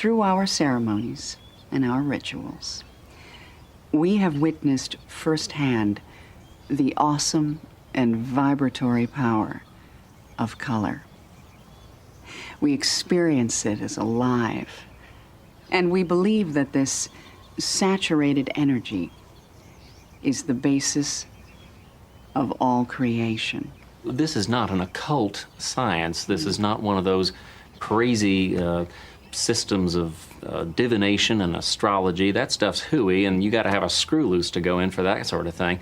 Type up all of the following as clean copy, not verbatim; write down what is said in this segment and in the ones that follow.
Through our ceremonies and our rituals, we have witnessed firsthand the awesome and vibratory power of color. We experience it as alive, and we believe that this saturated energy is the basis of all creation. This is not an occult science. This is not one of those crazy systems of divination and astrology. That stuff's hooey, and you got to have a screw loose to go in for that sort of thing.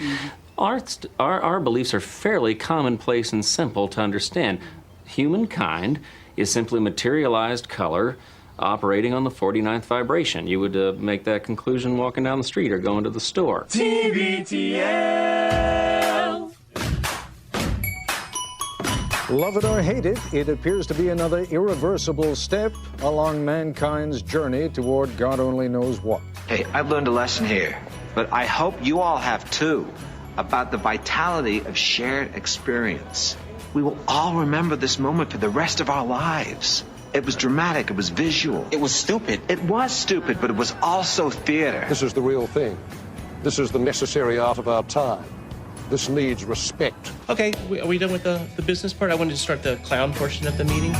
Our beliefs are fairly commonplace and simple to understand. Humankind is simply materialized color operating on the 49th vibration. You would make that conclusion walking down the street or going to the store. TBTL. Love it or hate it, it appears to be another irreversible step along mankind's journey toward God only knows what. Hey, I've learned a lesson here, but I hope you all have too, about the vitality of shared experience. We will all remember this moment for the rest of our lives. It was dramatic, it was visual. It was stupid. It was stupid, but it was also theater. This is the real thing. This is the necessary art of our time. This needs respect. Okay, are we done with the business part? I wanted to start the clown portion of the meeting.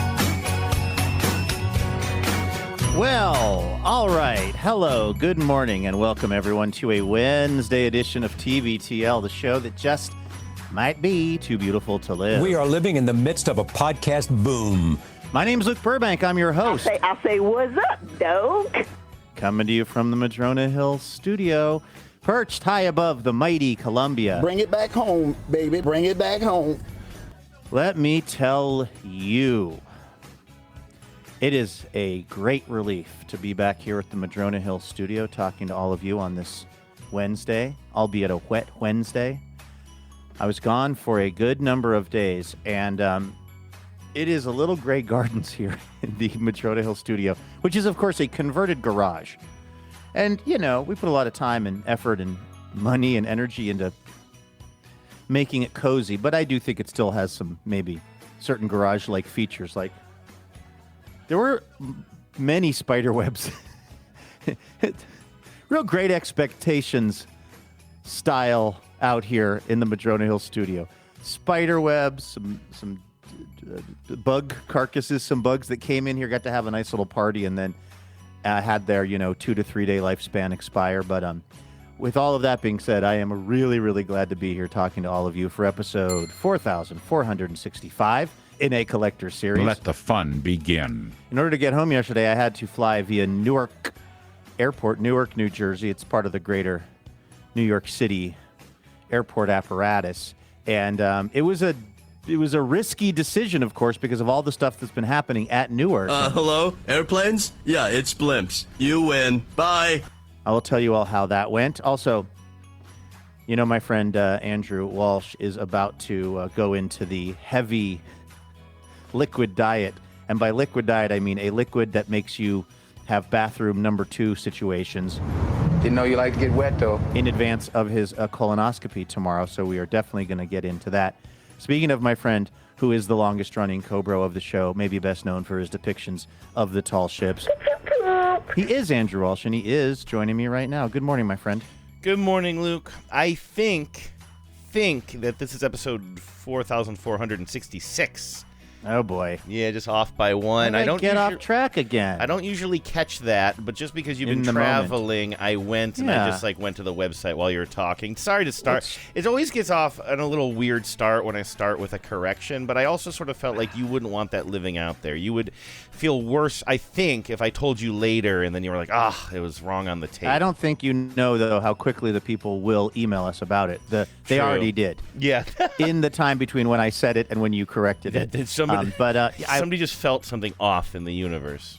Well, all right. Hello, good morning, and welcome everyone to a Wednesday edition of TBTL, the show that just might be too beautiful to live. We are living in the midst of a podcast boom. My name's Luke Burbank. I'm your host. I say, what's up, dog? Coming to you from the Madrona Hills studio, perched high above the mighty Columbia. Bring it back home, baby. Bring it back home. Let me tell you, it is a great relief to be back here at the Madrona Hills studio talking to all of you on this Wednesday, albeit a wet Wednesday. I was gone for a good number of days, and it is a little Grey Gardens here in the Madrona Hills studio, which is, of course, a converted garage. And, you know, we put a lot of time and effort and money and energy into making it cozy, but I do think it still has some maybe certain garage-like features. Like, there were many spider webs. Real Great Expectations style out here in the Madrona Hills studio. Spider webs, some bug carcasses, some bugs that came in here, got to have a nice little party, and then had their, 2 to 3 day lifespan expire. But with all of that being said, I am really, really glad to be here talking to all of you for episode 4465 in a collector series. Let the fun begin. In order to get home yesterday, I had to fly via Newark Airport, Newark, New Jersey. It's part of the greater New York City airport apparatus. And it was a risky decision, of course, because of all the stuff that's been happening at Newark. Hello? Airplanes? Yeah, it's blimps. You win. Bye. I will tell you all how that went. Also, my friend Andrew Walsh is about to go into the heavy liquid diet. And by liquid diet, I mean a liquid that makes you have bathroom number 2 situations. Didn't know you like to get wet, though. In advance of his colonoscopy tomorrow, so we are definitely going to get into that. Speaking of my friend, who is the longest-running Cobra of the show, maybe best known for his depictions of the tall ships, he is Andrew Walsh, and he is joining me right now. Good morning, my friend. Good morning, Luke. I think that this is episode 4466. Oh, boy. Yeah, just off by one. I don't get off track again. I don't usually catch that, but just because you've been traveling, I went and I just went to the website while you were talking. Sorry to start. It always gets off on a little weird start when I start with a correction, but I also sort of felt like you wouldn't want that living out there. You would feel worse, I think, if I told you later and then you were like, it was wrong on the tape. I don't think you know, though, how quickly the people will email us about it. They already did. Yeah. In the time between when I said it and when you corrected it. Somebody just felt something off in the universe.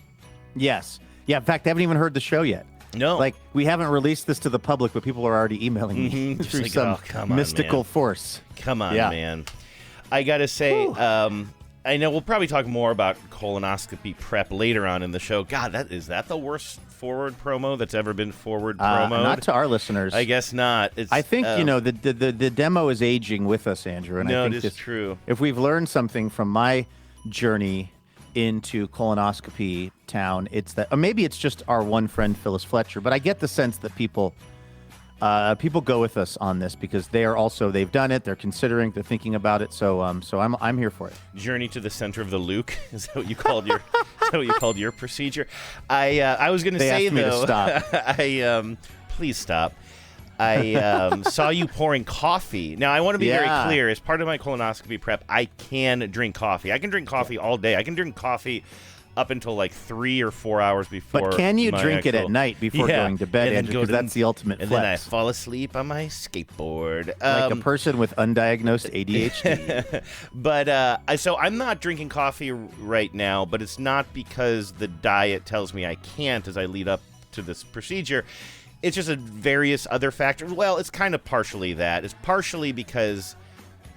Yes. Yeah, in fact, they haven't even heard the show yet. No. Like, we haven't released this to the public, but people are already emailing me through like, some mystical man. Force. Come on, man. I got to say, I know we'll probably talk more about colonoscopy prep later on in the show. God, is that the worst forward promo that's ever been forward promo? Not to our listeners. I guess not. I think, the demo is aging with us, Andrew. And no, I think it is true. If we've learned something from my journey into colonoscopy town. It's that, or maybe it's just our one friend Phyllis Fletcher, but I get the sense that people go with us on this because they've done it, they're considering, they're thinking about it. So I'm here for it. Journey to the center of the Luke, is that what you called your procedure? I was going to say, asked me though, to stop. Please stop. I saw you pouring coffee. Now, I want to be very clear. As part of my colonoscopy prep, I can drink coffee. I can drink coffee all day. I can drink coffee up until like 3 or 4 hours before. But can you drink it at night before going to bed, Andrew? Because that's the ultimate flex. And then I fall asleep on my skateboard. Like a person with undiagnosed ADHD. But so I'm not drinking coffee right now, but it's not because the diet tells me I can't as I lead up to this procedure. It's just various other factors. Well, it's kind of partially that. It's partially because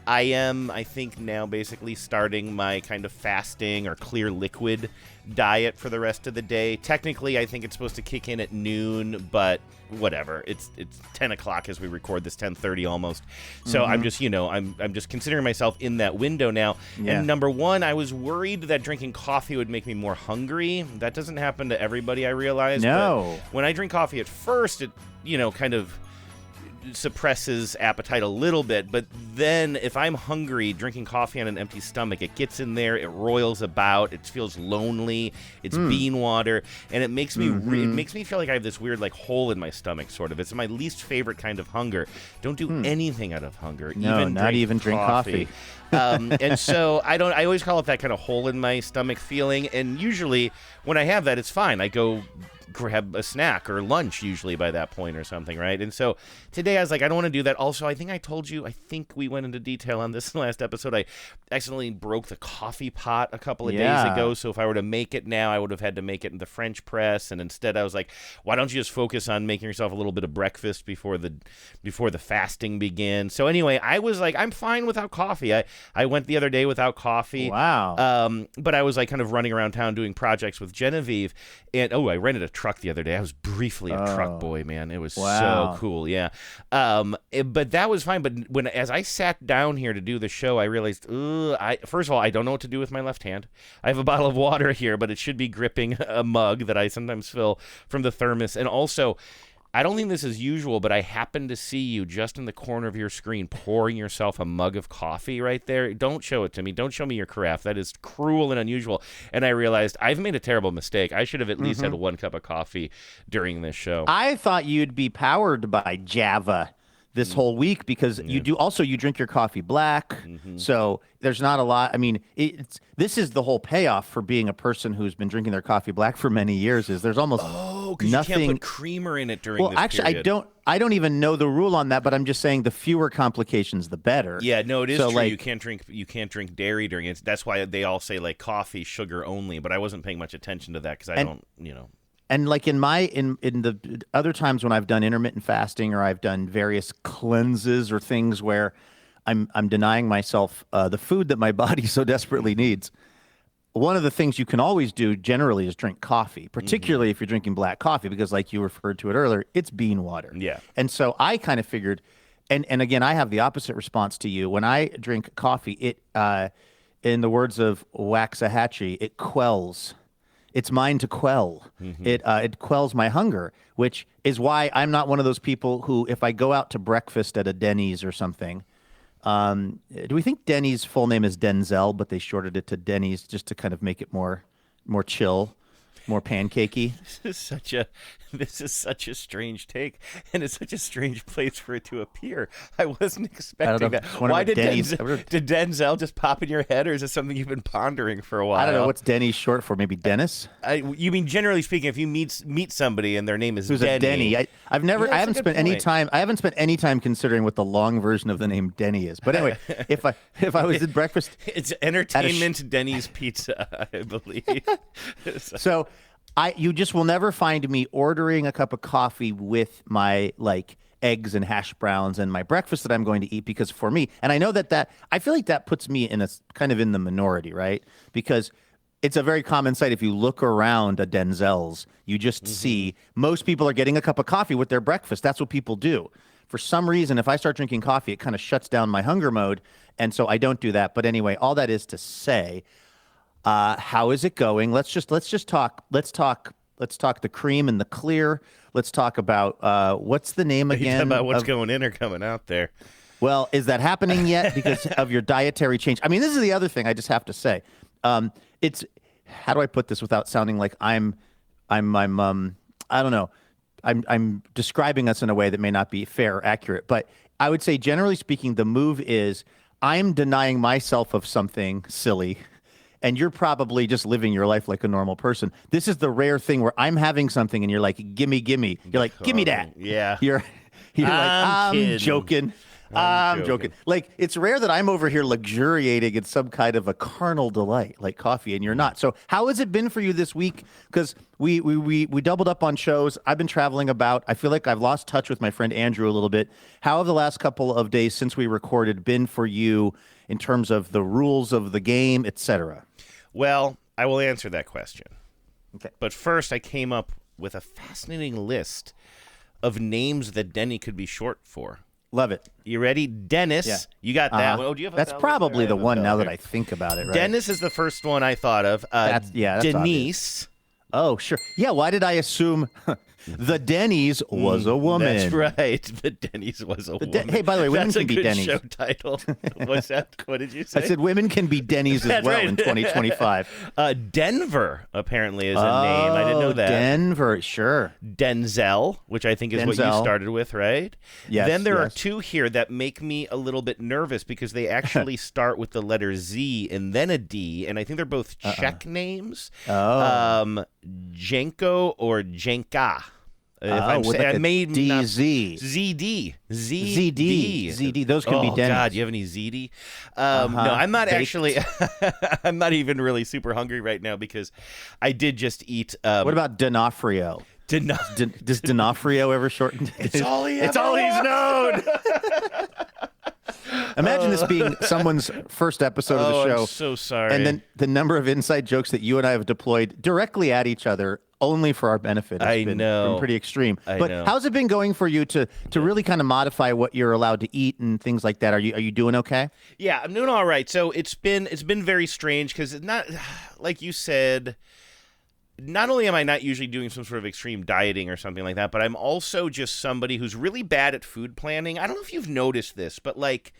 I think, now basically starting my kind of fasting or clear liquid diet for the rest of the day. Technically, I think it's supposed to kick in at noon, but whatever. It's 10 o'clock as we record this, 10:30 almost. So I'm just, I'm just considering myself in that window now. Yeah. And number one, I was worried that drinking coffee would make me more hungry. That doesn't happen to everybody, I realize. No. But when I drink coffee at first, it, kind of suppresses appetite a little bit, but then if I'm hungry, drinking coffee on an empty stomach, it gets in there, it roils about, it feels lonely, it's bean water, and it makes me it makes me feel like I have this weird like hole in my stomach, sort of. It's my least favorite kind of hunger. Don't do anything out of hunger. No, not even drink coffee. And so I always call it that kind of hole in my stomach feeling, and usually when I have that, it's fine. I go grab a snack or lunch usually by that point or something, right? And so today I was like, I don't want to do that. Also, I think we went into detail on this in the last episode. I accidentally broke the coffee pot a couple of days ago, so if I were to make it now, I would have had to make it in the French press, and instead I was like, why don't you just focus on making yourself a little bit of breakfast before the fasting begins? So anyway, I was like, I'm fine without coffee. I went the other day without coffee. Wow. But I was like kind of running around town doing projects with Genevieve, and I rented a truck the other day. I was briefly a truck boy, man. It was so cool, yeah. But that was fine. But as I sat down here to do the show, I realized, first of all, I don't know what to do with my left hand. I have a bottle of water here, but it should be gripping a mug that I sometimes fill from the thermos. And also, I don't think this is usual, but I happened to see you just in the corner of your screen pouring yourself a mug of coffee right there. Don't show it to me. Don't show me your carafe. That is cruel and unusual. And I realized I've made a terrible mistake. I should have at least had 1 cup of coffee during this show. I thought you'd be powered by Java this whole week because you drink your coffee black. So there's not a lot. I mean, this is the whole payoff for being a person who's been drinking their coffee black for many years is there's almost because nothing. You can't put creamer in it during this actually, period. I don't even know the rule on that, but I'm just saying the fewer complications, the better. Yeah, no, it is true. You can't drink dairy during it. That's why they all say like coffee, sugar only. But I wasn't paying much attention to that because I don't. And like in the other times when I've done intermittent fasting or I've done various cleanses or things where I'm denying myself the food that my body so desperately needs, one of the things you can always do generally is drink coffee, particularly if you're drinking black coffee, because like you referred to it earlier, it's bean water. Yeah. And so I kind of figured, and again, I have the opposite response to you. When I drink coffee, it, in the words of Waxahachie, it quells. It's mine to quell. It quells my hunger, which is why I'm not one of those people who, if I go out to breakfast at a Denny's or something, do we think Denny's full name is Denzel, but they shorted it to Denny's just to kind of make it more chill, more pancakey? This is such a strange take, and it's such a strange place for it to appear. I wasn't expecting that. Why did Denzel just pop in your head, or is this something you've been pondering for a while? I don't know. What's Denny's short for? Maybe Dennis? You mean generally speaking, if you meet somebody and their name is Who's Denny? A Denny? I haven't spent any time considering what the long version of the name Denny is. But anyway, if I was at breakfast, it's Entertainment Denny's Pizza, I believe. So. You just will never find me ordering a cup of coffee with my eggs and hash browns and my breakfast that I'm going to eat, because for me, and I know that I feel like that puts me in a kind of in the minority, right? Because it's a very common sight. If you look around a Denzel's, you just see most people are getting a cup of coffee with their breakfast. That's what people do. For some reason, if I start drinking coffee, it kind of shuts down my hunger mode, and so I don't do that. But anyway, all that is to say, How is it going? Let's talk the cream and the clear. Let's talk about what's the name again? Are you talking about what's going in or coming out there? Well, is that happening yet because of your dietary change? I mean, this is the other thing I just have to say. It's how do I put this without sounding like I'm I don't know. I'm describing us in a way that may not be fair or accurate, but I would say generally speaking, the move is I'm denying myself of something silly, and you're probably just living your life like a normal person. This is the rare thing where I'm having something and you're like, gimme. You're like, give me that. Yeah. You're like, I'm joking. I'm joking. joking. Like, it's rare that I'm over here luxuriating in some kind of a carnal delight like coffee, and you're not. So how has it been for you this week? Because we doubled up on shows. I've been traveling about. I feel like I've lost touch with my friend Andrew a little bit. How have the last couple of days since we recorded been for you in terms of the rules of the game, etc.? Well, I will answer that question. Okay. But first, I came up with a fascinating list of names that Denny could be short for. Love it. You ready? Dennis. Yeah. You got that one. Oh, do you have a That's bell? probably I the have a one bell now here. that I think about it, right? Dennis is the first one I thought of. That's Denise. obvious. Oh, sure. Yeah, why did I assume the Denny's was a woman? That's right. The Denny's was a woman. Hey, by the way, women That's can be a good Denny's. show title. What's that? What did you say? I said women can be Denny's as That's well right. in 2025. Denver apparently is a name. I didn't know that. Denver, sure. Denzel, which I think is what you started with, right? Yes. Then there are two here that make me a little bit nervous because they actually start with the letter Z and then a D, and I think they're both Czech names. Oh. Jenko or Jenka. DZ. ZD. ZD. Those can be Denny's. Oh, God, you have any ZD? No, I'm not actually. I'm not even really super hungry right now because I did just eat. What about D'Onofrio? Does D'Onofrio ever shorten? It's all he's known. Imagine this being someone's first episode of the show. I'm so sorry. And then the number of inside jokes that you and I have deployed directly at each other only for our benefit has been pretty extreme. But how's it been going for you to really kind of modify what you're allowed to eat and things like that? Are you doing okay? Yeah, I'm doing all right. So it's been very strange because it's not like you said. Not only am I not usually doing some sort of extreme dieting or something like that, but I'm also just somebody who's really bad at food planning. I don't know if you've noticed this, but like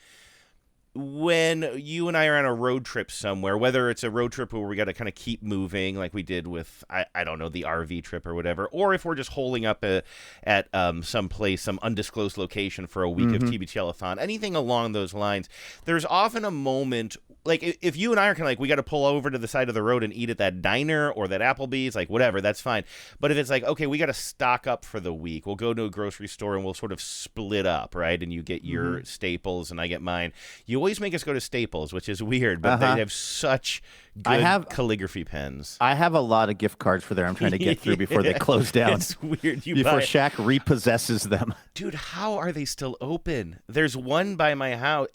when you and I are on a road trip somewhere, whether it's a road trip where we got to kind of keep moving like we did with, I don't know, the RV trip or whatever, or if we're just holding up at some place, some undisclosed location for a week of TBTL-a-thon, anything along those lines, there's often a moment, like if you and I are kind of like, we got to pull over to the side of the road and eat at that diner or that Applebee's, like whatever, that's fine. But if it's like, okay, we got to stock up for the week, we'll go to a grocery store and we'll sort of split up, right? And you get your staples and I get mine. You always make us go to Staples, which is weird, but they have such good calligraphy pens. I have a lot of gift cards for there I'm trying to get through before they close down. It's weird. Before Shaq repossesses them. Dude, how are they still open? There's one by my house.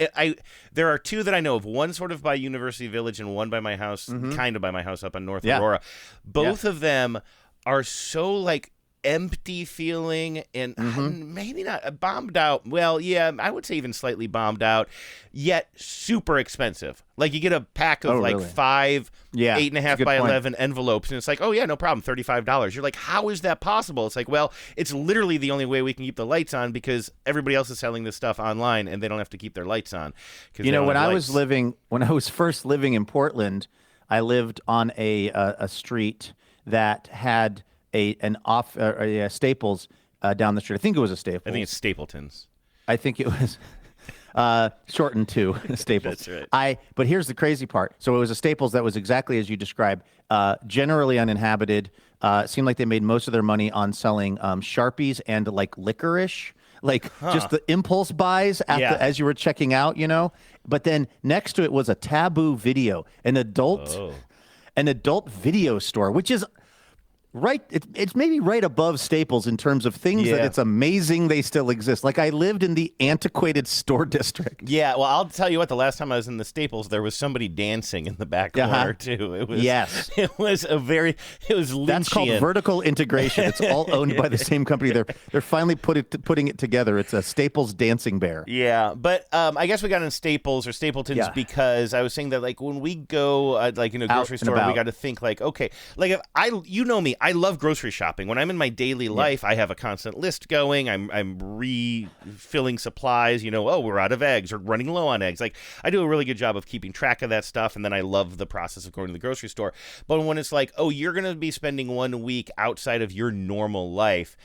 There are two that I know of. One sort of by University Village and one by my house, kind of by my house up in North Aurora. Both of them are so like empty feeling and maybe not bombed out. Well, yeah, I would say even slightly bombed out, yet super expensive. Like you get a pack of really? 5 8.5 by 11 point. envelopes, and it's like, oh yeah, no problem, $35. You're like, how is that possible? It's like, well, it's literally the only way we can keep the lights on because everybody else is selling this stuff online, and they don't have to keep their lights on. You know, when I was first living in Portland, I lived on a street that had a Staples down the street. I think it was a Staples. I think it's Stapleton's. I think it was shortened to Staples. That's right. But here's the crazy part. So it was a Staples that was exactly as you described, generally uninhabited. Seemed like they made most of their money on selling Sharpies and like licorice, just the impulse buys as you were checking out, you know. But then next to it was a Taboo Video, an adult video store, which is right. It's maybe right above Staples in terms of things that it's amazing they still exist. Like I lived in the antiquated store district. Yeah, well, I'll tell you what. The last time I was in the Staples, there was somebody dancing in the back corner too. It was It was Lynchian. That's called vertical integration. It's all owned by the same company. They're finally putting it together. It's a Staples dancing bear. Yeah, but I guess we got in Staples or Stapletons because I was saying that like when we go like in a grocery store, we got to think like, okay, like if you know me, I love grocery shopping. When I'm in my daily life, I have a constant list going. I'm refilling supplies. We're out of eggs or running low on eggs. Like I do a really good job of keeping track of that stuff, and then I love the process of going to the grocery store. But when it's like, oh, you're going to be spending 1 week outside of your normal life,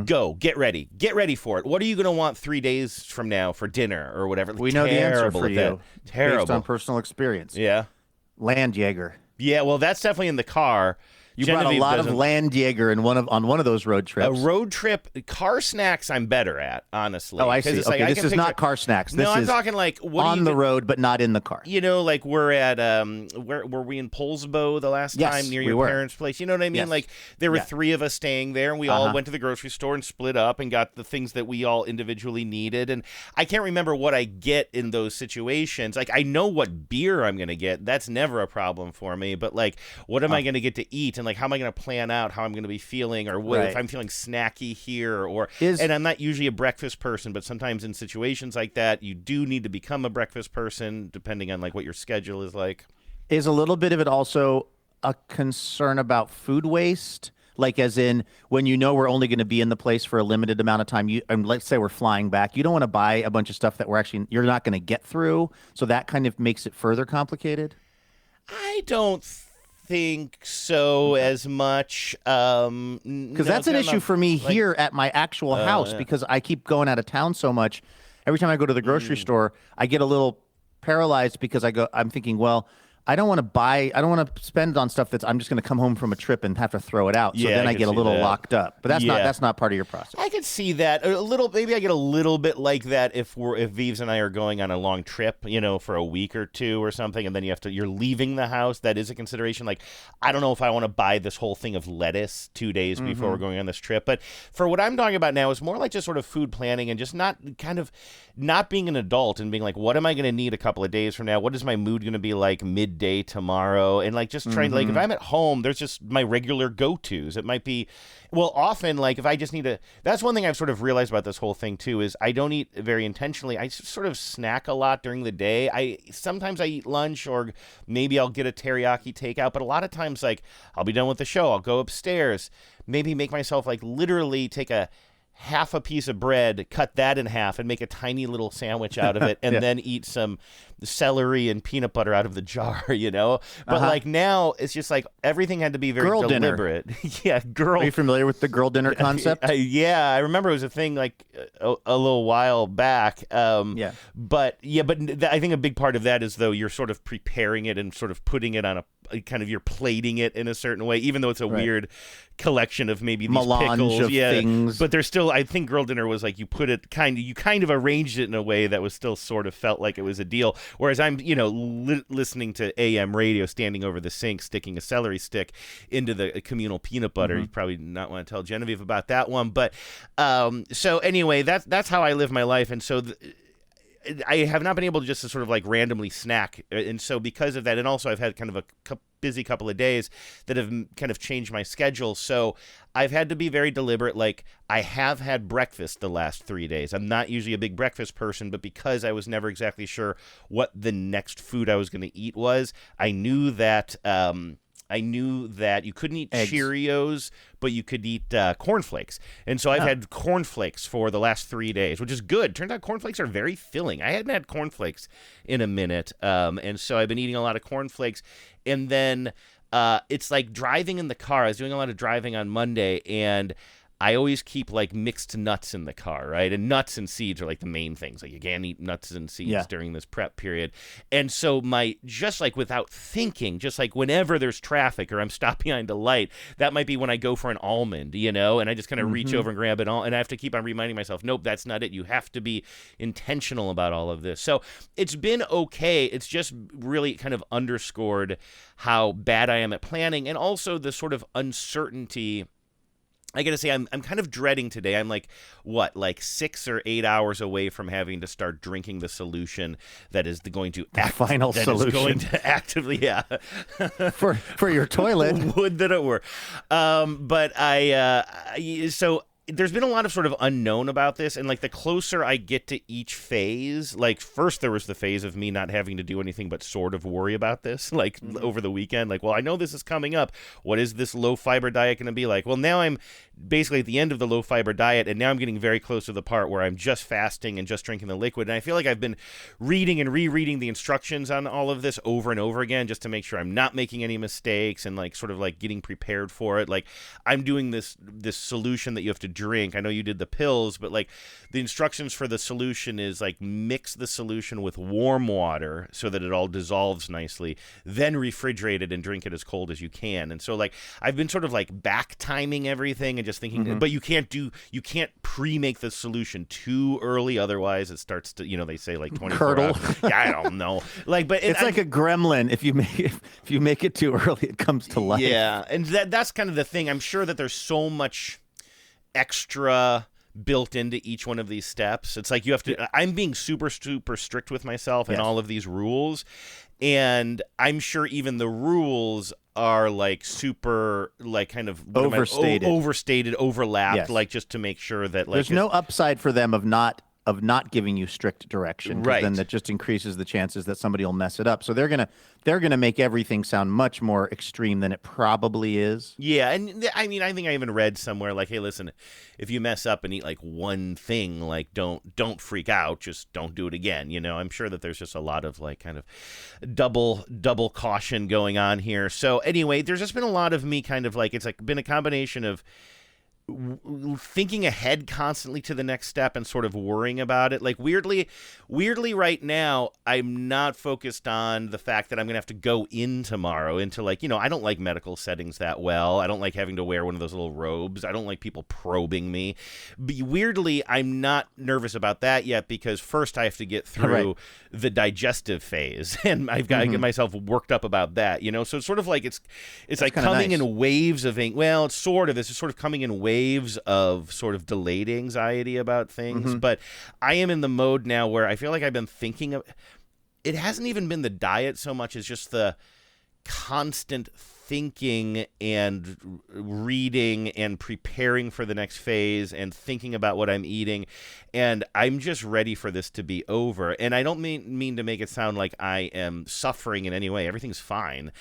go get ready for it. What are you going to want 3 days from now for dinner or whatever? We know the answer for you. Terrible. Based on personal experience. Yeah. Landjaeger. Yeah, well, that's definitely in the car. You brought a lot of Landjaeger on one of those road trips. A road trip, car snacks I'm better at, honestly. Oh, I see. It's okay, like, this is not car snacks. This I'm is talking like on the road, but not in the car. Like we're at, were we in Polsbo the last time near your parents' place? You know what I mean? Yes. Like there were 3 of us staying there, and we all went to the grocery store and split up and got the things that we all individually needed. And I can't remember what I get in those situations. Like I know what beer I'm going to get. That's never a problem for me. But like, what am I going to get to eat? And like, how am I going to plan out how I'm going to be feeling, or what if I'm feeling snacky here, and I'm not usually a breakfast person, but sometimes in situations like that, you do need to become a breakfast person depending on like what your schedule is like. Is a little bit of it also a concern about food waste? Like as in when we're only going to be in the place for a limited amount of time, let's say we're flying back, you don't want to buy a bunch of stuff that you're not going to get through. So that kind of makes it further complicated. I don't think so as much because that's an issue for me here at my actual house because I keep going out of town so much. Every time I go to the grocery store, I get a little paralyzed because I'm thinking, well, I don't want to spend on stuff I'm just going to come home from a trip and have to throw it out. So then I get a little locked up. But that's not part of your process. I could see that a little. Maybe I get a little bit like that if Vives and I are going on a long trip, for a week or two or something, and then you're leaving the house. That is a consideration. Like I don't know if I want to buy this whole thing of lettuce 2 days before we're going on this trip. But for what I'm talking about now is more like just sort of food planning and just not being an adult and being like, what am I going to need a couple of days from now? What is my mood going to be like midday tomorrow? And like just trying like if I'm at home, there's just my regular go-tos. It might be often like if I just need to, that's one thing I've sort of realized about this whole thing too, is I don't eat very intentionally. I sort of snack a lot during the day. Sometimes I eat lunch, or maybe I'll get a teriyaki takeout, but a lot of times like I'll be done with the show, I'll go upstairs, maybe make myself like literally take a half a piece of bread, cut that in half, and make a tiny little sandwich out of it, and then eat some celery and peanut butter out of the jar, But like now, it's just like everything had to be very deliberate. Yeah, Are you familiar with the girl dinner concept? Yeah, I remember it was a thing like a little while back. But I think a big part of that is though you're sort of preparing it and sort of putting it on a kind of you're plating it in a certain way, even though it's a weird collection of maybe these melange pickles, of things. But there's still, I think girl dinner was like you kind of arranged it in a way that was still sort of felt like it was a deal. Whereas I'm listening to AM radio, standing over the sink, sticking a celery stick into the communal peanut butter. You probably not want to tell Genevieve about that one, but so anyway, that's how I live my life, and so. I have not been able to just sort of like randomly snack. And so because of that, and also I've had kind of a busy couple of days that have kind of changed my schedule. So I've had to be very deliberate. Like I have had breakfast the last 3 days. I'm not usually a big breakfast person, but because I was never exactly sure what the next food I was going to eat was, I knew that you couldn't eat eggs. Cheerios, but you could eat cornflakes. And so I've had cornflakes for the last 3 days, which is good. Turns out cornflakes are very filling. I hadn't had cornflakes in a minute. And so I've been eating a lot of cornflakes. And then it's like driving in the car. I was doing a lot of driving on Monday, and I always keep like mixed nuts in the car, right? And nuts and seeds are like the main things. Like you can't eat nuts and seeds during this prep period. And so just like without thinking, just like whenever there's traffic or I'm stopped behind a light, that might be when I go for an almond, and I just kind of reach over and grab it all. And I have to keep on reminding myself, nope, that's not it. You have to be intentional about all of this. So it's been okay. It's just really kind of underscored how bad I am at planning, and also the sort of uncertainty. I gotta say, I'm kind of dreading today. I'm like 6 or 8 hours away from having to start drinking the solution that is going to final solution. Is going to actively, for your toilet. Would that it were. But so there's been a lot of sort of unknown about this, and like the closer I get to each phase, like first there was the phase of me not having to do anything but sort of worry about this, like over the weekend, like, well, I know this is coming up. What is this low fiber diet going to be like? Well, now I'm basically at the end of the low fiber diet, and now I'm getting very close to the part where I'm just fasting and just drinking the liquid. And I feel like I've been reading and rereading the instructions on all of this over and over again, just to make sure I'm not making any mistakes and like sort of like getting prepared for it. Like I'm doing this solution that you have to drink. I know you did the pills, but like the instructions for the solution is like mix the solution with warm water so that it all dissolves nicely, then refrigerate it and drink it as cold as you can. And so like I've been sort of like back timing everything and just thinking, but you can't pre-make the solution too early, otherwise it starts to, they say like 24 curdle. hours. Yeah, I don't know. Like, but it's like a gremlin. If you make it too early, it comes to life. Yeah, and that's kind of the thing. I'm sure that there's so much extra built into each one of these steps. It's like you have to, I'm being super, super strict with myself and all of these rules. And I'm sure even the rules are like super, like kind of overstated, overlapped, like just to make sure that like there's no upside for them of not giving you strict direction, right? Then that just increases the chances that somebody will mess it up. So they're gonna make everything sound much more extreme than it probably is. Yeah, and I mean, I think I even read somewhere like, hey, listen, if you mess up and eat like one thing, like don't freak out, just don't do it again. I'm sure that there's just a lot of like kind of double caution going on here. So anyway, there's just been a lot of me kind of like, it's like been a combination of thinking ahead constantly to the next step and sort of worrying about it. Like weirdly right now, I'm not focused on the fact that I'm going to have to go in tomorrow into like, I don't like medical settings that well. I don't like having to wear one of those little robes. I don't like people probing me. But weirdly, I'm not nervous about that yet, because first I have to get through the digestive phase, and I've got to get myself worked up about that, So it's sort of like it's like coming in waves of it's sort of this is sort of coming in waves of sort of delayed anxiety about things. But I am in the mode now where I feel like I've been thinking of it. Hasn't even been the diet so much as just the constant thinking and reading and preparing for the next phase and thinking about what I'm eating. And I'm just ready for this to be over. And I don't mean to make it sound like I am suffering in any way. Everything's fine.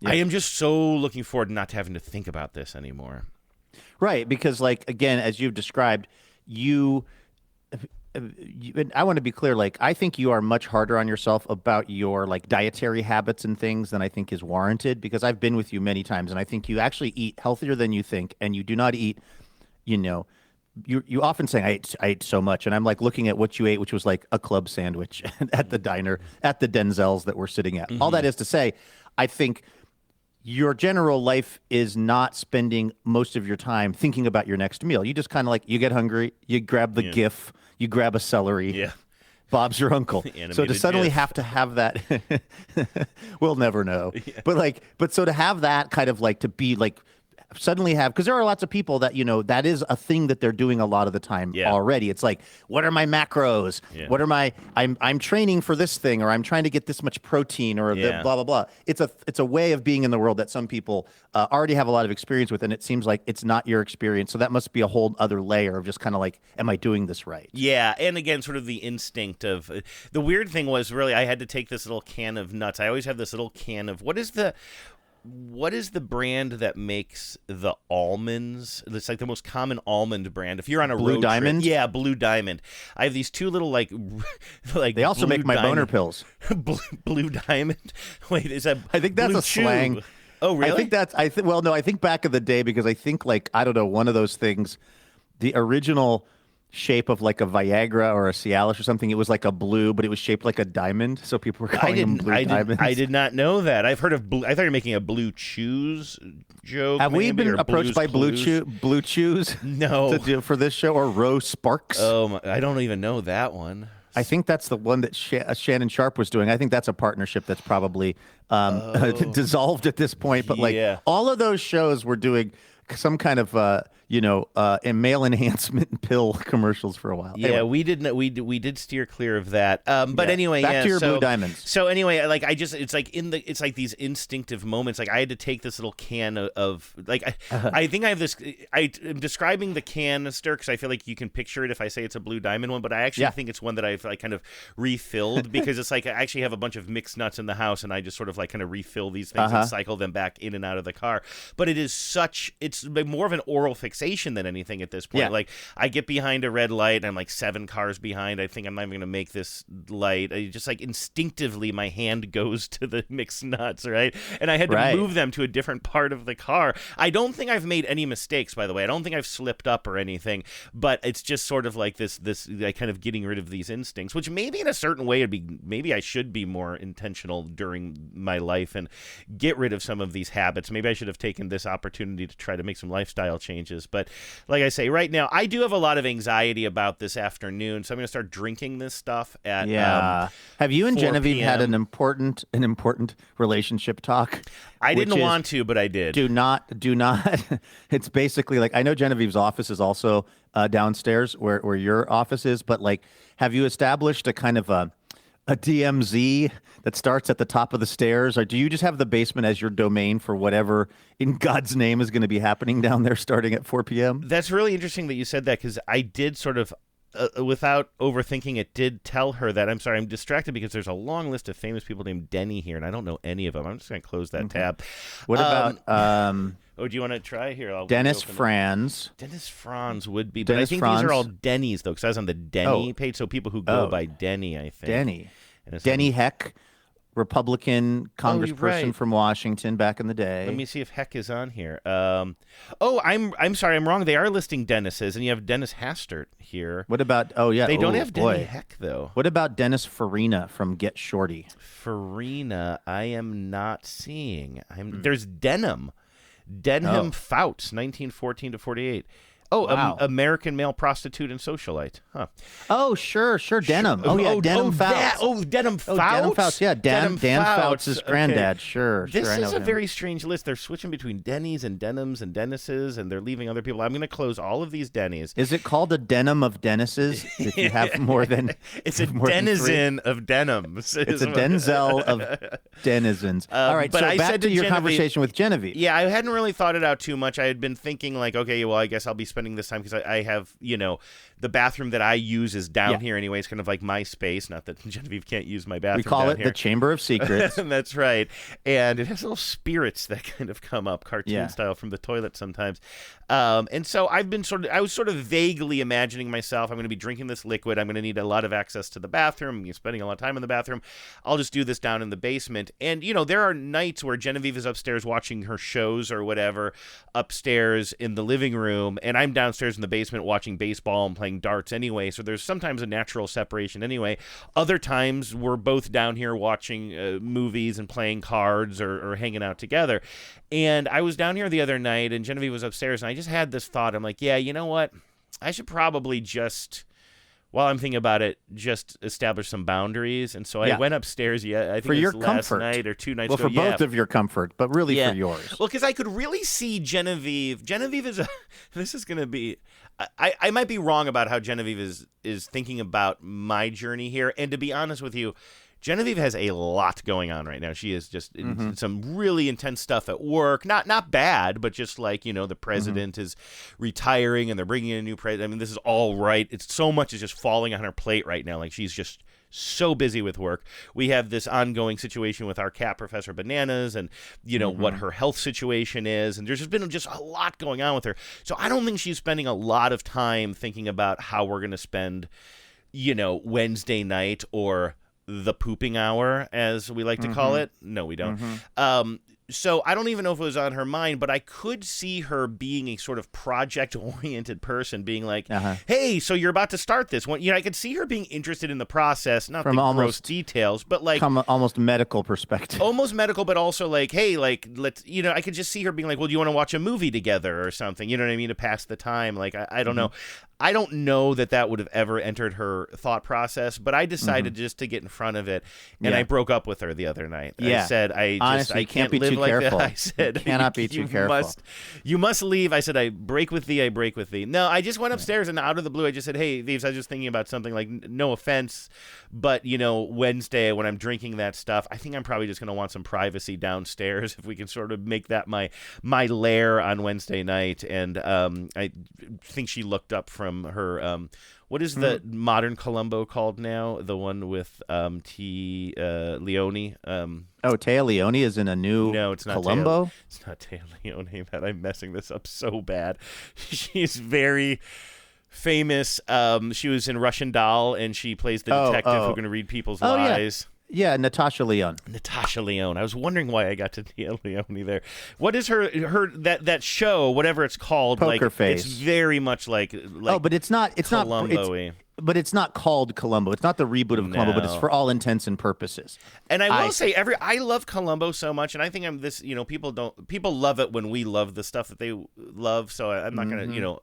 I am just so looking forward to not having to think about this anymore. Right, because like, again, as you've described, I want to be clear, like, I think you are much harder on yourself about your like dietary habits and things than I think is warranted, because I've been with you many times and I think you actually eat healthier than you think, and you do not eat, you often say I ate so much, and I'm like looking at what you ate, which was like a club sandwich at the diner at the Denzel's that we're sitting at. All that is to say, I think your general life is not spending most of your time thinking about your next meal. You just kind of like, you get hungry, you grab the GIF, you grab a celery. Yeah. Bob's your uncle. So to suddenly have to have that, we'll never know. Yeah. But so to have that kind of like, to be like, suddenly have, because there are lots of people that, that is a thing that they're doing a lot of the time already. It's like, what are my macros? Yeah. What are my, I'm training for this thing, or I'm trying to get this much protein, or blah, blah, blah. It's a way of being in the world that some people already have a lot of experience with, and it seems like it's not your experience. So that must be a whole other layer of just kind of like, am I doing this right? Yeah, and again, sort of the instinct of, the weird thing was really, I had to take this little can of nuts. I always have this little can of, what is the brand that makes the almonds? It's like the most common almond brand. If you're on a Blue road Diamond? trip, Blue Diamond. I have these two little like they also make my boner pills. Blue Diamond. Wait, is that? I think that's a slang. Oh, really? I think that's. Well, no, I think back in the day, because I think like, I don't know, one of those things the original shape of like a Viagra or a Cialis or something. It was like a blue, but it was shaped like a diamond. So people were calling them blue diamonds. I did not know that. I've heard of blue. I thought you were making a Blue Chews joke. Have we been approached by Blue Chews? No. For this show, or Rose Sparks? Oh, I don't even know that one. I think that's the one that Shannon Sharp was doing. I think that's a partnership that's probably dissolved at this point. But all of those shows were doing some kind of a male enhancement pill commercials for a while. Yeah, anyway. we did steer clear of that. But anyway, back to your blue diamonds. So anyway, like it's like these instinctive moments. Like I had to take this little can of I think I have this. I'm describing the canister because I feel like you can picture it if I say it's a blue diamond one. But I actually think it's one that I've kind of refilled because it's like I actually have a bunch of mixed nuts in the house and I just sort of kind of refill these things and cycle them back in and out of the car. But it's more of an oral fixation than anything at this point. Yeah. Like I get behind a red light and I'm like 7 cars behind. I think I'm not even going to make this light. I just like instinctively my hand goes to the mixed nuts, right? And I had to move them to a different part of the car. I don't think I've made any mistakes, by the way. I don't think I've slipped up or anything, but it's just sort of like this like kind of getting rid of these instincts, which maybe in a certain way maybe I should be more intentional during my life and get rid of some of these habits. Maybe I should have taken this opportunity to try to make some lifestyle changes. But like I say, right now, I do have a lot of anxiety about this afternoon, so I'm going to start drinking this stuff at Have you and 4 Genevieve p.m. had an important relationship talk? I didn't want to, but I did. Do not. It's basically like, I know Genevieve's office is also downstairs where your office is, but like, have you established a kind of a DMZ that starts at the top of the stairs, or do you just have the basement as your domain for whatever in God's name is going to be happening down there starting at 4 p.m.? That's really interesting that you said that, because I did sort of, without overthinking it, did tell her that. I'm sorry, I'm distracted because there's a long list of famous people named Denny here, and I don't know any of them. I'm just going to close that tab. What about... Oh, do you want to try here? Dennis Franz. Dennis Franz would be, but Dennis I think Franz. These are all Denny's, though, because I was on the Denny page, so people who go by Denny, I think. Denny Heck, Republican congressperson from Washington back in the day. Let me see if Heck is on here. I'm sorry, I'm wrong. They are listing Dennis's, and you have Dennis Hastert here. What about? They don't have Denny Heck though. What about Dennis Farina from Get Shorty? Farina, I am not seeing. There's Denham Fouts, 1914 to 48. Oh, wow. American male prostitute and socialite. Huh. Oh, sure. Denham. Denham Fouts. Denham Fouts? Denham Fouts, yeah. Dan Fouts' granddad. Okay. Sure. This I know is a him. very strange list. They're switching between Denny's and Denhams and Dennis's, and they're leaving other people. I'm going to close all of these Denny's. Is it called a denim of Dennis's if you have more than It's a denizen of Denhams. It's a Denzel of denizens. All right, but so I back said to to your Genevieve, conversation with Genevieve. Yeah, I hadn't really thought it out too much. I had been thinking like, okay, well, I guess I'll be spending this time because I have, the bathroom that I use is down here anyway. It's kind of like my space. Not that Genevieve can't use my bathroom. We call down it here. the Chamber of Secrets. That's right. And it has little spirits that kind of come up cartoon style from the toilet sometimes. And so I was sort of vaguely imagining myself, I'm going to be drinking this liquid. I'm going to need a lot of access to the bathroom. I'm going to be spending a lot of time in the bathroom. I'll just do this down in the basement. And, there are nights where Genevieve is upstairs watching her shows or whatever upstairs in the living room. And I'm downstairs in the basement watching baseball and playing darts anyway. So there's sometimes a natural separation anyway. Other times we're both down here watching movies and playing cards or hanging out together. And I was down here the other night and Genevieve was upstairs and I just had this thought. I'm like, yeah, you know what? I should probably just, while I'm thinking about it, just establish some boundaries. And so I went upstairs. I think for your last comfort. night or 2 nights well, ago. For both of your comfort, but really for yours. Well, because I could really see Genevieve. Genevieve is this is going to be. I might be wrong about how Genevieve is thinking about my journey here. And to be honest with you, Genevieve has a lot going on right now. She is just in some really intense stuff at work. Not bad, but just like, the president is retiring and they're bringing in a new president. I mean, this is all right. It's so much is just falling on her plate right now. Like she's just so busy with work. We have this ongoing situation with our cat, Professor Bananas, and, what her health situation is. And there's just been a lot going on with her. So I don't think she's spending a lot of time thinking about how we're going to spend, Wednesday night or the pooping hour, as we like to call it. No, we don't. So I don't even know if it was on her mind, but I could see her being a sort of project-oriented person, being like, "Hey, so you're about to start this one." I could see her being interested in the process, not from the almost, gross details, but like almost medical perspective. Almost medical, but also like, hey, like let's, I could just see her being like, "Well, do you want to watch a movie together or something?" You know what I mean, to pass the time. Like I don't know. I don't know that would have ever entered her thought process, but I decided just to get in front of it, and I broke up with her the other night. I said, honestly, I can't be live too like careful. that. I said, you cannot be too careful. You must leave. I said, I break with thee, I break with thee. No, I just went upstairs, and out of the blue, I just said, hey, Vives, I was just thinking about something, like, no offense, but, Wednesday, when I'm drinking that stuff, I think I'm probably just going to want some privacy downstairs, if we can sort of make that my lair on Wednesday night. And I think she looked up from her... what is the modern Columbo called now? The one with T. Leone. Téa Leone is in a new no, it's not Columbo? It's not Téa Leone. Man, I'm messing this up so bad. She's very famous. She was in Russian Doll, and she plays the detective who can read people's lies. Yeah, Natasha Lyonne. Natasha Lyonne. I was wondering why I got to Téa Leone there. What is her that show, whatever it's called? Poker Face. It's very much like but it's not Columbo-y. But it's not called Columbo. It's not the reboot of Columbo, but it's for all intents and purposes. And I will say, I love Columbo so much, and I think I'm this. People love it when we love the stuff that they love. So I'm not gonna,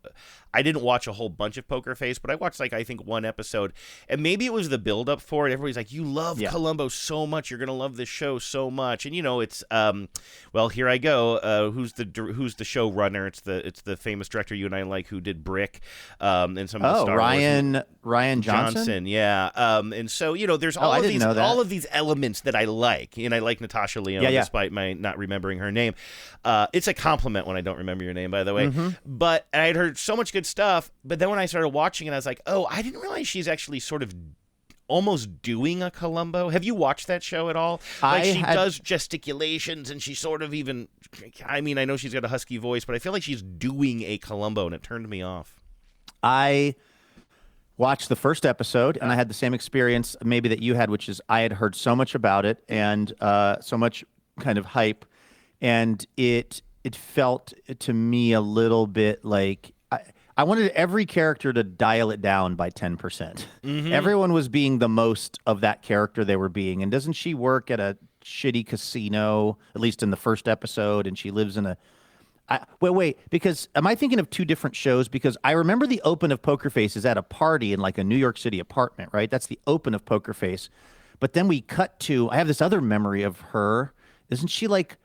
I didn't watch a whole bunch of Poker Face, but I watched I think one episode, and maybe it was the build up for it. Everybody's like, "You love Columbo so much, you're gonna love this show so much," and it's well, here I go. Who's the showrunner? It's the famous director you and I like, who did Brick, and some of the Star Wars. Ryan Johnson? Yeah. And so, there's all of these elements that I like. And I like Natasha Lyonne, despite my not remembering her name. It's a compliment when I don't remember your name, by the way. But I had heard so much good stuff. But then when I started watching it, I was like, oh, I didn't realize she's actually sort of almost doing a Columbo. Have you watched that show at all? She does gesticulations, and she sort of even, I know she's got a husky voice, but I feel like she's doing a Columbo, and it turned me off. I watched the first episode, and I had the same experience maybe that you had, which is I had heard so much about it and so much kind of hype, and it felt to me a little bit like I wanted every character to dial it down by 10%. Everyone was being the most of that character they were being, and doesn't she work at a shitty casino, at least in the first episode, and she lives in a... Wait, because am I thinking of two different shows? Because I remember the open of Poker Face is at a party in like a New York City apartment, right? That's the open of Poker Face. But then we cut to, I have this other memory of her. Isn't she like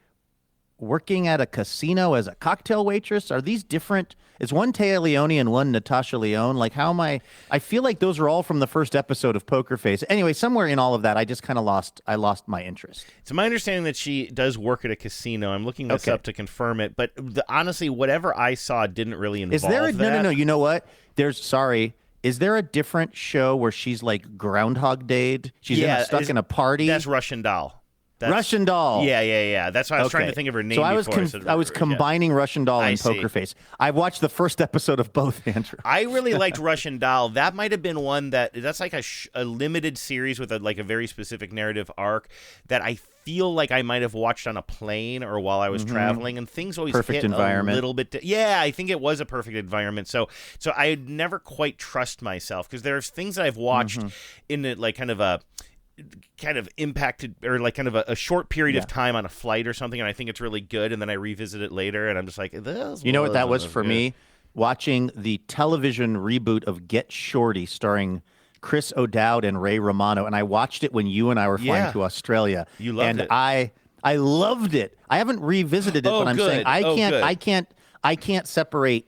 working at a casino as a cocktail waitress? Are these different? Is one Téa Leone and one Natasha Lyonne? Like, how am I feel like those are all from the first episode of Poker Face. Anyway, somewhere in all of that, I just kind of lost my interest. It's my understanding that she does work at a casino. I'm looking this up to confirm it, but honestly, whatever I saw didn't really involve that. No, you know what? Is there a different show where she's like Groundhog Day'd? She's stuck in a party? That's Russian Doll. Russian Doll. Yeah. That's why I was trying to think of her name. So I was combining Russian Doll and Poker Face. I watched the first episode of both, Andrew. I really liked Russian Doll. That might have been one that's like a limited series with a very specific narrative arc that I feel like I might have watched on a plane or while I was traveling, and things always hit a little bit. I think it was a perfect environment. So I never quite trust myself, because there's things that I've watched in it, like kind of impacted, or like kind of a short period of time on a flight or something, and I think it's really good, and then I revisit it later, and I'm just like, you know what that was for me? Watching the television reboot of Get Shorty, starring Chris O'Dowd and Ray Romano, and I watched it when you and I were flying to Australia. You loved it. I loved it. I haven't revisited it, but I'm saying I can't separate.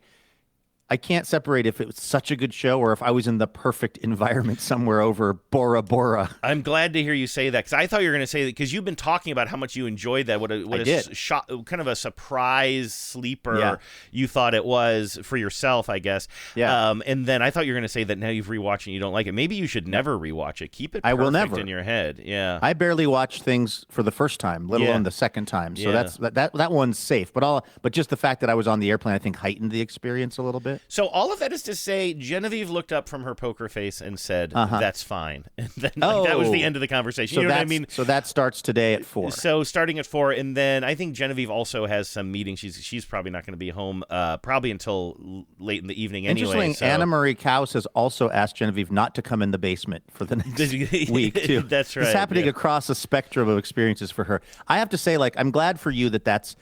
I can't separate if it was such a good show or if I was in the perfect environment somewhere over Bora Bora. I'm glad to hear you say that, because I thought you were going to say that, because you've been talking about how much you enjoyed that. What a kind of a surprise sleeper you thought it was for yourself, I guess. Yeah. And then I thought you were going to say that now you've rewatched it and you don't like it. Maybe you should never rewatch it. Keep it perfect I will never. in your head. Yeah. I barely watch things for the first time, let alone the second time. So that one's safe. But just the fact that I was on the airplane, I think, heightened the experience a little bit. So all of that is to say, Genevieve looked up from her poker face and said, "That's fine." And then that was the end of the conversation. So you know what I mean? So that starts today at 4. So starting at 4, and then I think Genevieve also has some meetings. She's probably not going to be home probably until late in the evening anyway. Interesting. So. Anna Marie Kaus has also asked Genevieve not to come in the basement for the next week too. That's right. It's happening across a spectrum of experiences for her. I have to say, I'm glad for you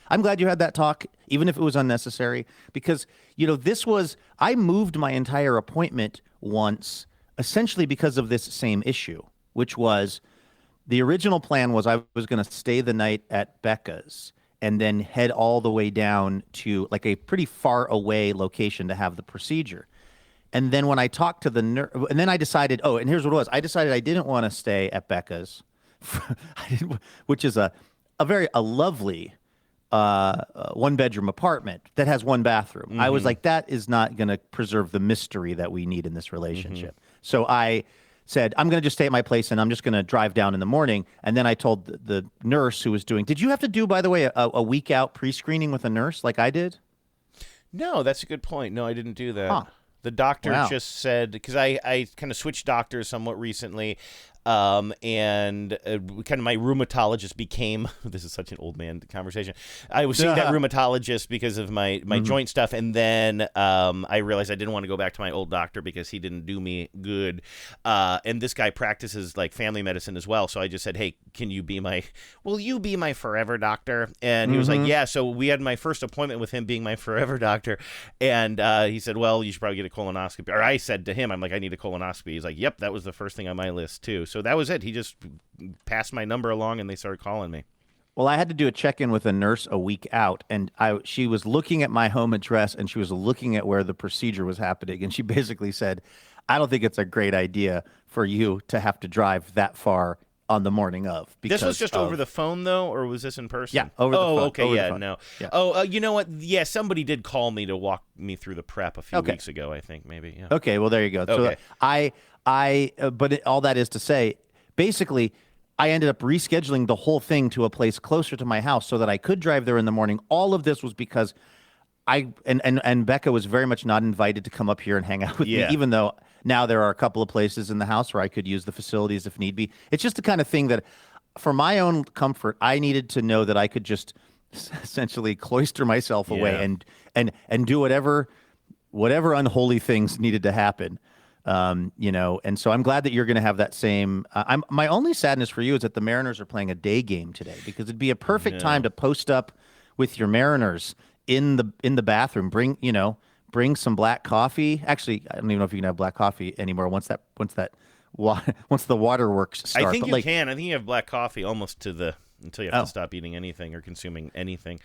I'm glad you had that talk, even if it was unnecessary, because I moved my entire appointment once essentially because of this same issue, which was the original plan was I was going to stay the night at Becca's and then head all the way down to a pretty far away location to have the procedure. And then when I talked to the nurse, and then I decided, and here's what it was. I decided I didn't want to stay at Becca's, which is a lovely one-bedroom apartment that has one bathroom. Mm-hmm. I was like, that is not going to preserve the mystery that we need in this relationship. Mm-hmm. So I said, I'm going to just stay at my place and I'm just going to drive down in the morning. And then I told the nurse who was doing, did you have to do, by the way, a week out pre-screening with a nurse like I did? No, that's a good point. No, I didn't do that. Huh. The doctor Wow. just said, because I kind of switched doctors somewhat recently, and kind of my rheumatologist became, this is such an old man conversation, I was seeing that rheumatologist because of my joint stuff, and then I realized I didn't want to go back to my old doctor because he didn't do me good, and this guy practices family medicine as well, so I just said, hey, will you be my forever doctor? And he was like, yeah, so we had my first appointment with him being my forever doctor, and he said, well, you should probably get a colonoscopy, or I said to him, I'm like, I need a colonoscopy. He's like, yep, that was the first thing on my list too. So that was it. He just passed my number along and they started calling me. Well, I had to do a check-in with a nurse a week out, and she was looking at my home address, and she was looking at where the procedure was happening, and she basically said, I don't think it's a great idea for you to have to drive that far on the morning of. This was just over the phone, though, or was this in person? Yeah, over the phone. Okay, over yeah, the phone. no. Yeah. Oh, you know what? Yeah, somebody did call me to walk me through the prep a few weeks ago, I think, maybe. Yeah. Okay, well, there you go. Okay. So all that is to say, basically, I ended up rescheduling the whole thing to a place closer to my house so that I could drive there in the morning. All of this was because and Becca was very much not invited to come up here and hang out with me, even though now there are a couple of places in the house where I could use the facilities if need be. It's just the kind of thing that, for my own comfort, I needed to know that I could just essentially cloister myself away and do whatever unholy things needed to happen. And so I'm glad that you're going to have that same. My only sadness for you is that the Mariners are playing a day game today, because it'd be a perfect time to post up with your Mariners in the bathroom. Bring some black coffee. Actually, I don't even know if you can have black coffee anymore once the waterworks start. I think you can. I think you have black coffee almost until you have to stop eating anything or consuming anything.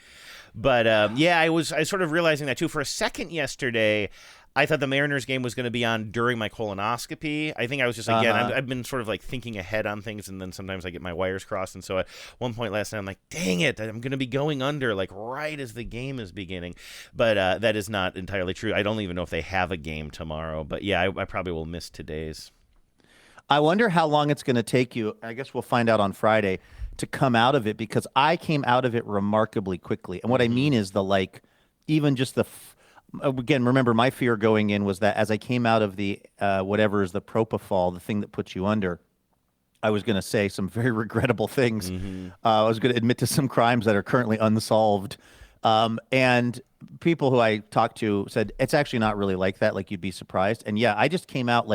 But I was sort of realizing that too. For a second yesterday, I thought the Mariners game was going to be on during my colonoscopy. I think I was just, again, I've been sort of thinking ahead on things, and then sometimes I get my wires crossed. And so at one point last night, I'm like, dang it, I'm going to be going under right as the game is beginning. But that is not entirely true. I don't even know if they have a game tomorrow. But yeah, I probably will miss today's. I wonder how long it's going to take you. I guess we'll find out on Friday to come out of it, because I came out of it remarkably quickly. And what I mean is even just again, remember, my fear going in was that as I came out of the whatever is the propofol, the thing that puts you under, I was going to say some very regrettable things. I was going to admit to some crimes that are currently unsolved. And people who I talked to said, it's actually not really like that. You'd be surprised. And yeah, I just came out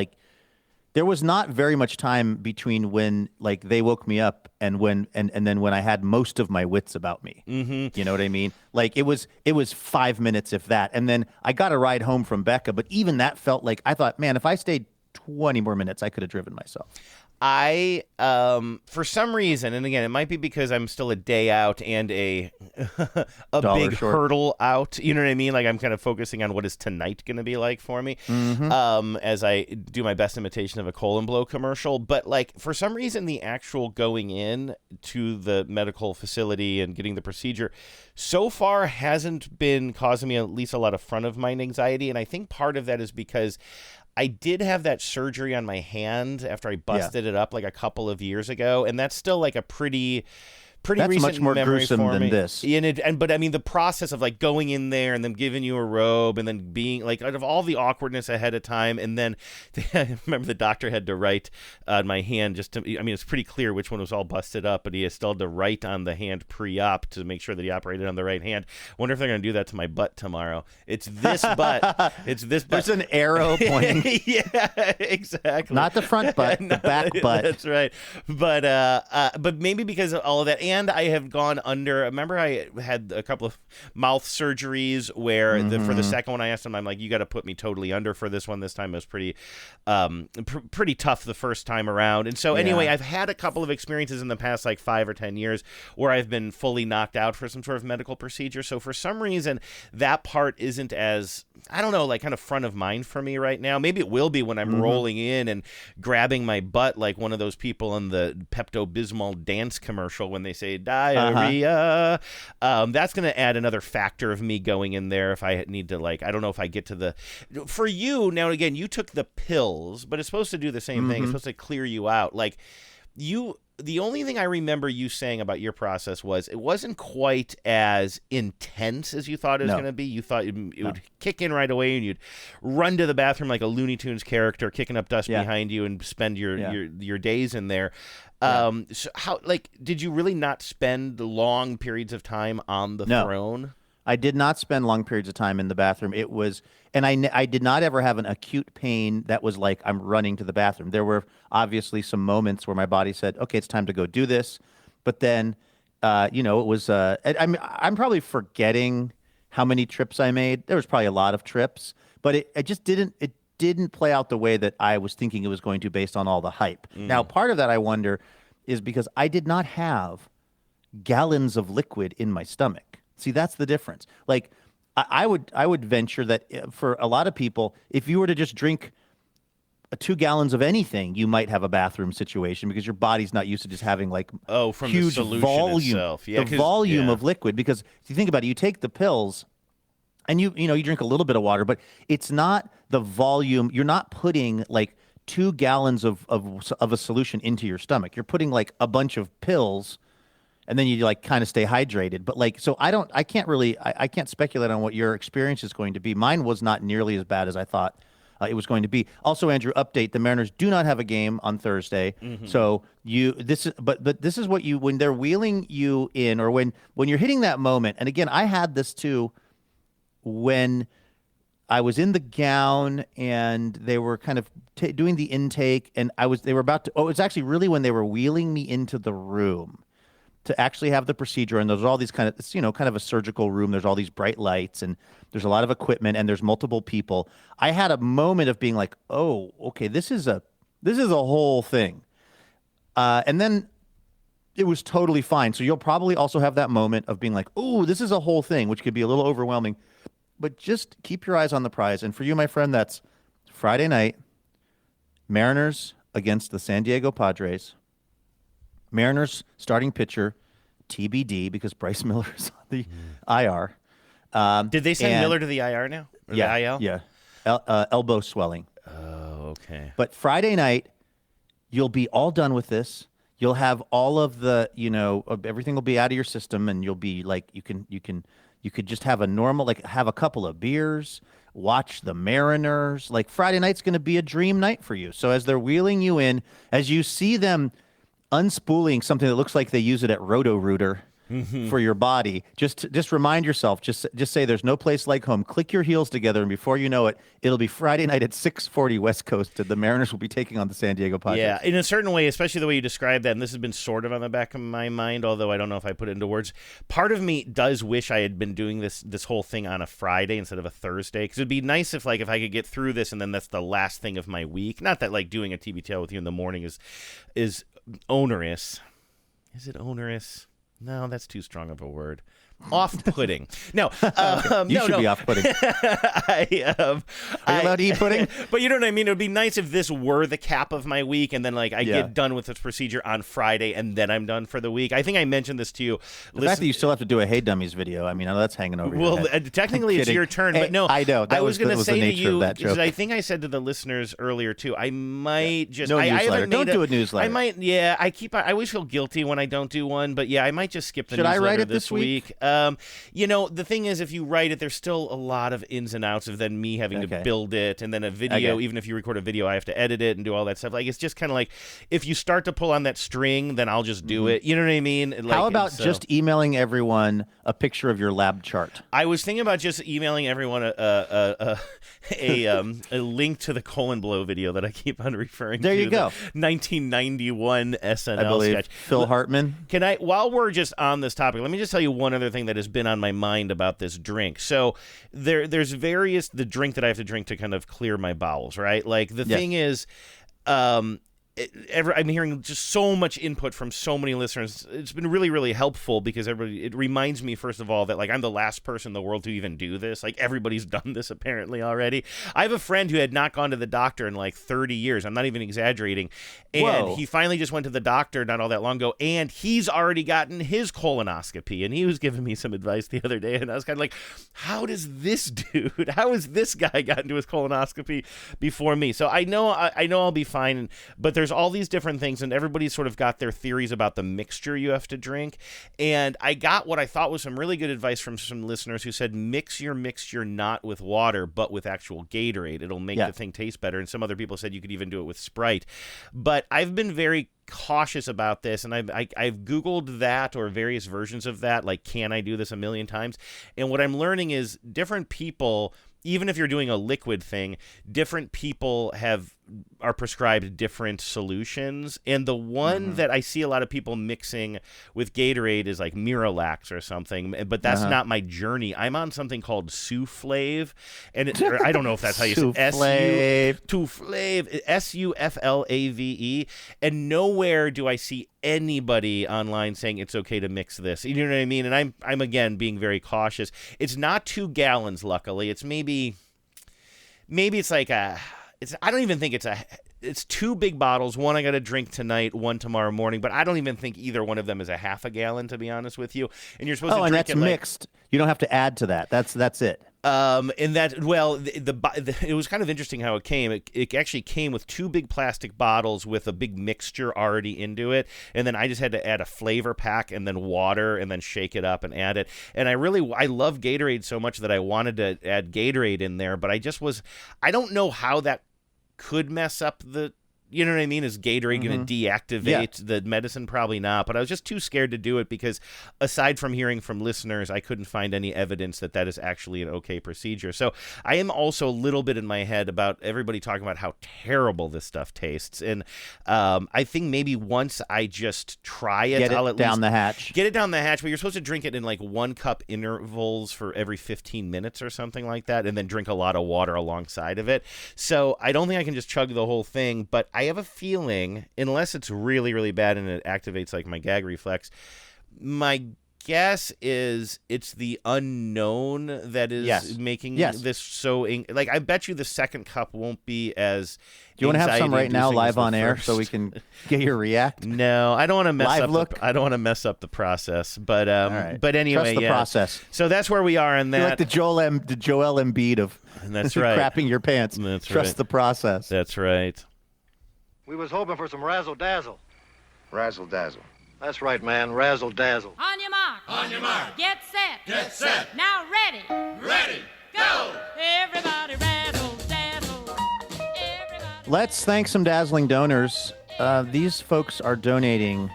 there was not very much time between when they woke me up and then when I had most of my wits about me. Mm-hmm. You know what I mean? It was 5 minutes, if that. And then I got a ride home from Becca, but even that felt I thought, man, if I stayed 20 more minutes, I could have driven myself. I, for some reason, and again, it might be because I'm still a day out and a big hurdle out. You know what I mean? I'm kind of focusing on what is tonight going to be like for me, as I do my best imitation of a colon blow commercial. But for some reason, the actual going in to the medical facility and getting the procedure so far hasn't been causing me at least a lot of front of mind anxiety. And I think part of that is because I did have that surgery on my hand after I busted it up a couple of years ago, and that's still a pretty pretty That's recent much more memory gruesome for than me. this. But I mean, the process of like going in there and them giving you a robe and then being like, out of all the awkwardness ahead of time, and then I remember the doctor had to write on my hand just to. I mean, it's pretty clear which one was all busted up, but he still had to write on the hand pre-op to make sure that he operated on the right hand. Wonder if they're going to do that to my butt tomorrow. It's this butt. It's this butt. There's an arrow pointing. Yeah, exactly. Not the front butt, the back butt. That's right. But maybe because of all of that, and I have gone under. Remember, I had a couple of mouth surgeries where for the second one, I asked him, I'm like, you got to put me totally under for this one. This time it was pretty, pretty tough the first time around. And so anyway, I've had a couple of experiences in the past like 5 or 10 years where I've been fully knocked out for some sort of medical procedure. So for some reason, that part isn't as, I don't know, like kind of front of mind for me right now. Maybe it will be when I'm rolling in and grabbing my butt like one of those people in the Pepto-Bismol dance commercial when they say diarrhea. That's going to add another factor of me going in there if I need to, like, I don't know if I get to the... For you, now and again, you took the pills, but it's supposed to do the same thing. It's supposed to clear you out. Like, the only thing I remember you saying about your process was it wasn't quite as intense as you thought it was going to be. You thought it would kick in right away and you'd run to the bathroom like a Looney Tunes character, kicking up dust behind you and spend your days in there. So how, like, did you really not spend long periods of time on the throne? I did not spend long periods of time in the bathroom. It was, and I did not ever have an acute pain that was like I'm running to the bathroom. There were obviously some moments where my body said, "Okay, it's time to go do this," but then, it was. I'm probably forgetting how many trips I made. There was probably a lot of trips, but it just didn't. It didn't play out the way that I was thinking it was going to based on all the hype. Now, part of that I wonder is because I did not have gallons of liquid in my stomach. See, that's the difference. Like, I would venture that for a lot of people, if you were to just drink 2 gallons of anything, you might have a bathroom situation because your body's not used to just having like from huge the solution volume, itself. Yeah, the volume of liquid. Because if you think about it, you take the pills and you drink a little bit of water, but it's not the volume. You're not putting like 2 gallons of a solution into your stomach. You're putting like a bunch of pills. And then you like kind of stay hydrated. But like, so I can't speculate on what your experience is going to be. Mine was not nearly as bad as I thought it was going to be. Also, Andrew, update: the Mariners do not have a game on Thursday. So this is what when they're wheeling you in, or when you're hitting that moment. And again, I had this too when I was in the gown and they were kind of doing the intake, and they were about to. Oh, it's actually really when they were wheeling me into the room to actually have the procedure, and there's all these kind of a surgical room. There's all these bright lights, and there's a lot of equipment, and there's multiple people. I had a moment of being like, "Oh, okay, this is a whole thing," and then it was totally fine. So you'll probably also have that moment of being like, "Oh, this is a whole thing," which could be a little overwhelming. But just keep your eyes on the prize. And for you, my friend, that's Friday night, Mariners against the San Diego Padres. Mariners starting pitcher, TBD, because Bryce Miller is on the IR. Did they send Miller to the IR now? Or the IL? Yeah. Elbow swelling. Oh, okay. But Friday night, you'll be all done with this. You'll have all of the, everything will be out of your system, and you'll be like, you could just have a normal, like have a couple of beers, watch the Mariners. Like Friday night's going to be a dream night for you. So as they're wheeling you in, as you see them unspooling something that looks like they use it at Roto-Rooter for your body, just remind yourself, just say there's no place like home. Click your heels together, and before you know it, it'll be Friday night at 6:40 West Coast, and the Mariners will be taking on the San Diego Padres. Yeah, in a certain way, especially the way you described that, and this has been sort of on the back of my mind, although I don't know if I put it into words. Part of me does wish I had been doing this whole thing on a Friday instead of a Thursday, because it'd be nice if I could get through this, and then that's the last thing of my week. Not that like doing a TBTL with you in the morning is onerous. Is it onerous? No, that's too strong of a word. off-putting. No, you should be off-putting. Are you allowed to eat pudding? But you know what I mean? It would be nice if this were the cap of my week, and then I get done with this procedure on Friday, and then I'm done for the week. I think I mentioned this to you. The fact that you still have to do a Hey Dummies video, I mean, I know that's hanging over your head. Technically it's your turn, but no. I know. I was going to say the to nature you, of that joke. I think I said to the listeners earlier, too, I might just... No I newsletter. haven't Don't do a newsletter. I might, I always feel guilty when I don't do one, but I might just skip the Should newsletter I write it this week. The thing is, if you write it, there's still a lot of ins and outs of then me having to build it, and then a video, even if you record a video, I have to edit it and do all that stuff. It's just kind of like, if you start to pull on that string, then I'll just do it. You know what I mean? How about just emailing everyone a picture of your lab chart? I was thinking about just emailing everyone a link to the colon blow video that I keep on referring to. There you go. 1991 SNL I believe sketch. Phil Hartman. Can I, while we're just on this topic, let me just tell you one other thing that has been on my mind about this drink. So there's the drink that I have to drink to kind of clear my bowels, right? Like the thing is, I'm hearing just so much input from so many listeners. It's been really, really helpful because it reminds me, first of all, that I'm the last person in the world to even do this. Everybody's done this apparently already. I have a friend who had not gone to the doctor in 30 years. I'm not even exaggerating. And he finally just went to the doctor not all that long ago, and he's already gotten his colonoscopy. And he was giving me some advice the other day, and I was kind of like, how has this guy gotten to his colonoscopy before me? So I know I'll be fine, but there's all these different things, and everybody's sort of got their theories about the mixture you have to drink. And I got what I thought was some really good advice from some listeners who said, mix your mixture not with water, but with actual Gatorade. It'll make the thing taste better. And some other people said you could even do it with Sprite. But I've been very cautious about this, and I've Googled that or various versions of that, can I do this a million times? And what I'm learning is different people, even if you're doing a liquid thing, different people are prescribed different solutions. And the one that I see a lot of people mixing with Gatorade is Miralax or something, but that's not my journey. I'm on something called Souflave, and I don't know if that's how you say it. Souflave, Suflave, and nowhere do I see anybody online saying it's okay to mix this. You know what I mean? And I'm again being very cautious. It's not 2 gallons, luckily. It's maybe it's I don't even think it's 2 big bottles. One I got to drink tonight, one tomorrow morning, but I don't even think either one of them is a half a gallon, to be honest with you. And you're supposed to drink it mixed. You don't have to add to that. That's it. And that, it was kind of interesting how it came. It actually came with 2 big plastic bottles with a big mixture already into it, and then I just had to add a flavor pack and then water and then shake it up and add it. And I love Gatorade so much that I wanted to add Gatorade in there, but I don't know how that could mess up the... You know what I mean? Is Gatorade going to deactivate the medicine? Probably not. But I was just too scared to do it because aside from hearing from listeners, I couldn't find any evidence that is actually an okay procedure. So I am also a little bit in my head about everybody talking about how terrible this stuff tastes. And I think maybe once I just try it, I'll at least get it down the hatch. But you're supposed to drink it in 1 cup intervals for every 15 minutes or something like that, and then drink a lot of water alongside of it. So I don't think I can just chug the whole thing, but I have a feeling, unless it's really, really bad and it activates my gag reflex, my guess is it's the unknown that is making this so... I bet you the second cup won't be as... Do you want to have some right now live on air so we can get your react? No, I don't want to mess I don't want to mess up the process. But right. But anyway, trust the process. So that's where we are in that. You're like the Joel Embiid of that's right. crapping your pants. That's trust the process. That's right. We was hoping for some razzle-dazzle. Razzle-dazzle. That's right, man. Razzle-dazzle. On your mark. On your mark. Get set. Get set. Now ready. Ready. Go. Everybody razzle-dazzle. Let's thank some dazzling donors. These folks are donating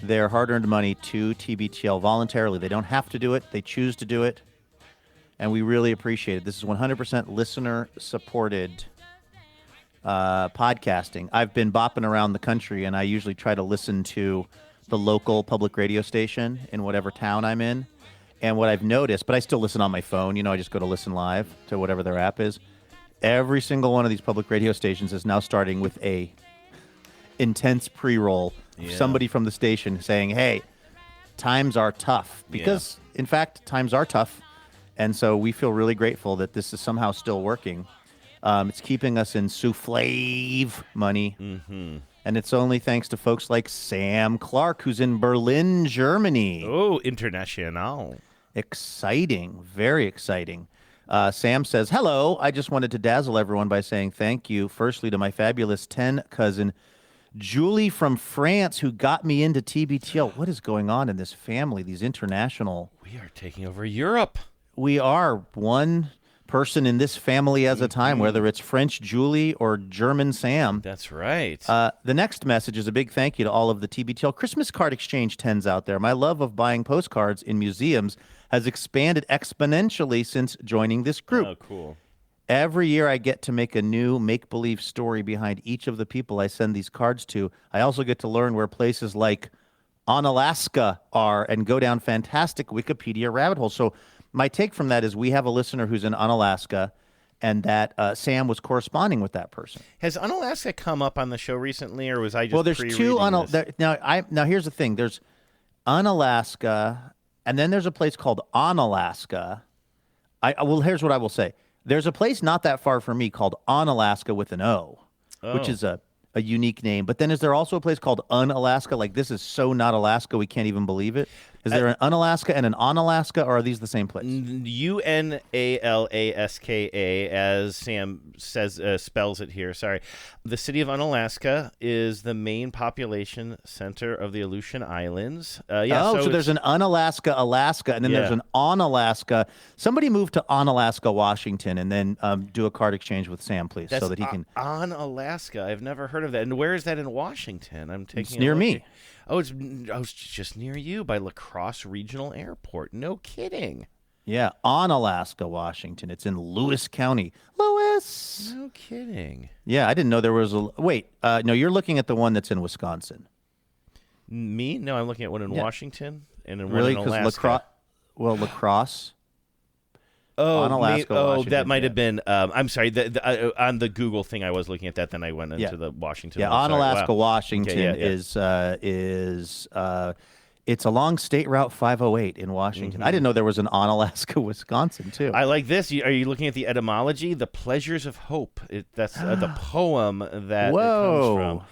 their hard-earned money to TBTL voluntarily. They don't have to do it. They choose to do it. And we really appreciate it. This is 100% listener-supported podcasting. I've been bopping around the country, and I usually try to listen to the local public radio station in whatever town I'm in. And what I've noticed, but I still listen on my phone. I just go to listen live to whatever their app is. Every single one of these public radio stations is now starting with a intense pre-roll. Somebody from the station saying, hey, times are tough. Because, in fact, times are tough. And so we feel really grateful that this is somehow still working. It's keeping us in souffle money. Mm-hmm. And it's only thanks to folks like Sam Clark, who's in Berlin, Germany. Oh, international. Exciting. Very exciting. Sam says, hello. I just wanted to dazzle everyone by saying thank you, firstly, to my fabulous 10 cousin, Julie from France, who got me into TBTL. What is going on in this family, these international... We are taking over Europe. We are one person in this family at a time, whether it's French Julie or German Sam. That's right. The next message is a big thank you to all of the TBTL Christmas card exchange 10s out there. My love of buying postcards in museums has expanded exponentially since joining this group. Oh, cool. Every year I get to make a new make-believe story behind each of the people I send these cards to. I also get to learn where places like Onalaska are and go down fantastic Wikipedia rabbit holes. So my take from that is we have a listener who's in Onalaska, and that Sam was corresponding with that person. Has Onalaska come up on the show recently, or was I just well? There's two now here's the thing. There's Onalaska, and then there's a place called Onalaska. Well, here's what I will say. There's a place not that far from me called Onalaska with an O, which is a unique name. But then is there also a place called Unalaska? Like, this is so not Alaska, we can't even believe it. Is there an Unalaska and an Onalaska, or are these the same place? Unalaska, as Sam says, spells it here. Sorry. The city of Unalaska is the main population center of the Aleutian Islands. So there's an Unalaska, Alaska, and then there's an Onalaska. Somebody move to Onalaska, Washington, and then do a card exchange with Sam, please, so that he can... Onalaska. I've never heard of that. And where is that in Washington? It's near me. Oh, it's just near you by La Crosse Regional Airport. No kidding. Yeah, Onalaska, Washington. It's in Lewis County. Lewis! No kidding. Yeah, I didn't know there was a... Wait, no, you're looking at the one that's in Wisconsin. Me? No, I'm looking at one in Washington and one really? in Alaska. La Crosse? Onalaska, that might have been. I'm sorry. On the Google thing, I was looking at that. Then I went into the Washington. Yeah, Onalaska, Washington is it's along State Route 508 in Washington. I didn't know there was an Onalaska, Wisconsin too. I like this. Are you looking at the etymology? The Pleasures of Hope. That's the poem that it comes from.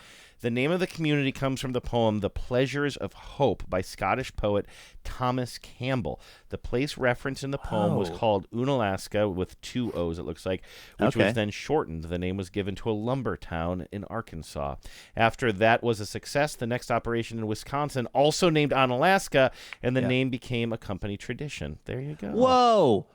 The name of the community comes from the poem The Pleasures of Hope by Scottish poet Thomas Campbell. The place referenced in the poem was called Unalaska with 2 O's, it looks like, which was then shortened. The name was given to a lumber town in Arkansas. After that was a success, the next operation in Wisconsin, also named Onalaska, and the name became a company tradition. There you go. Whoa!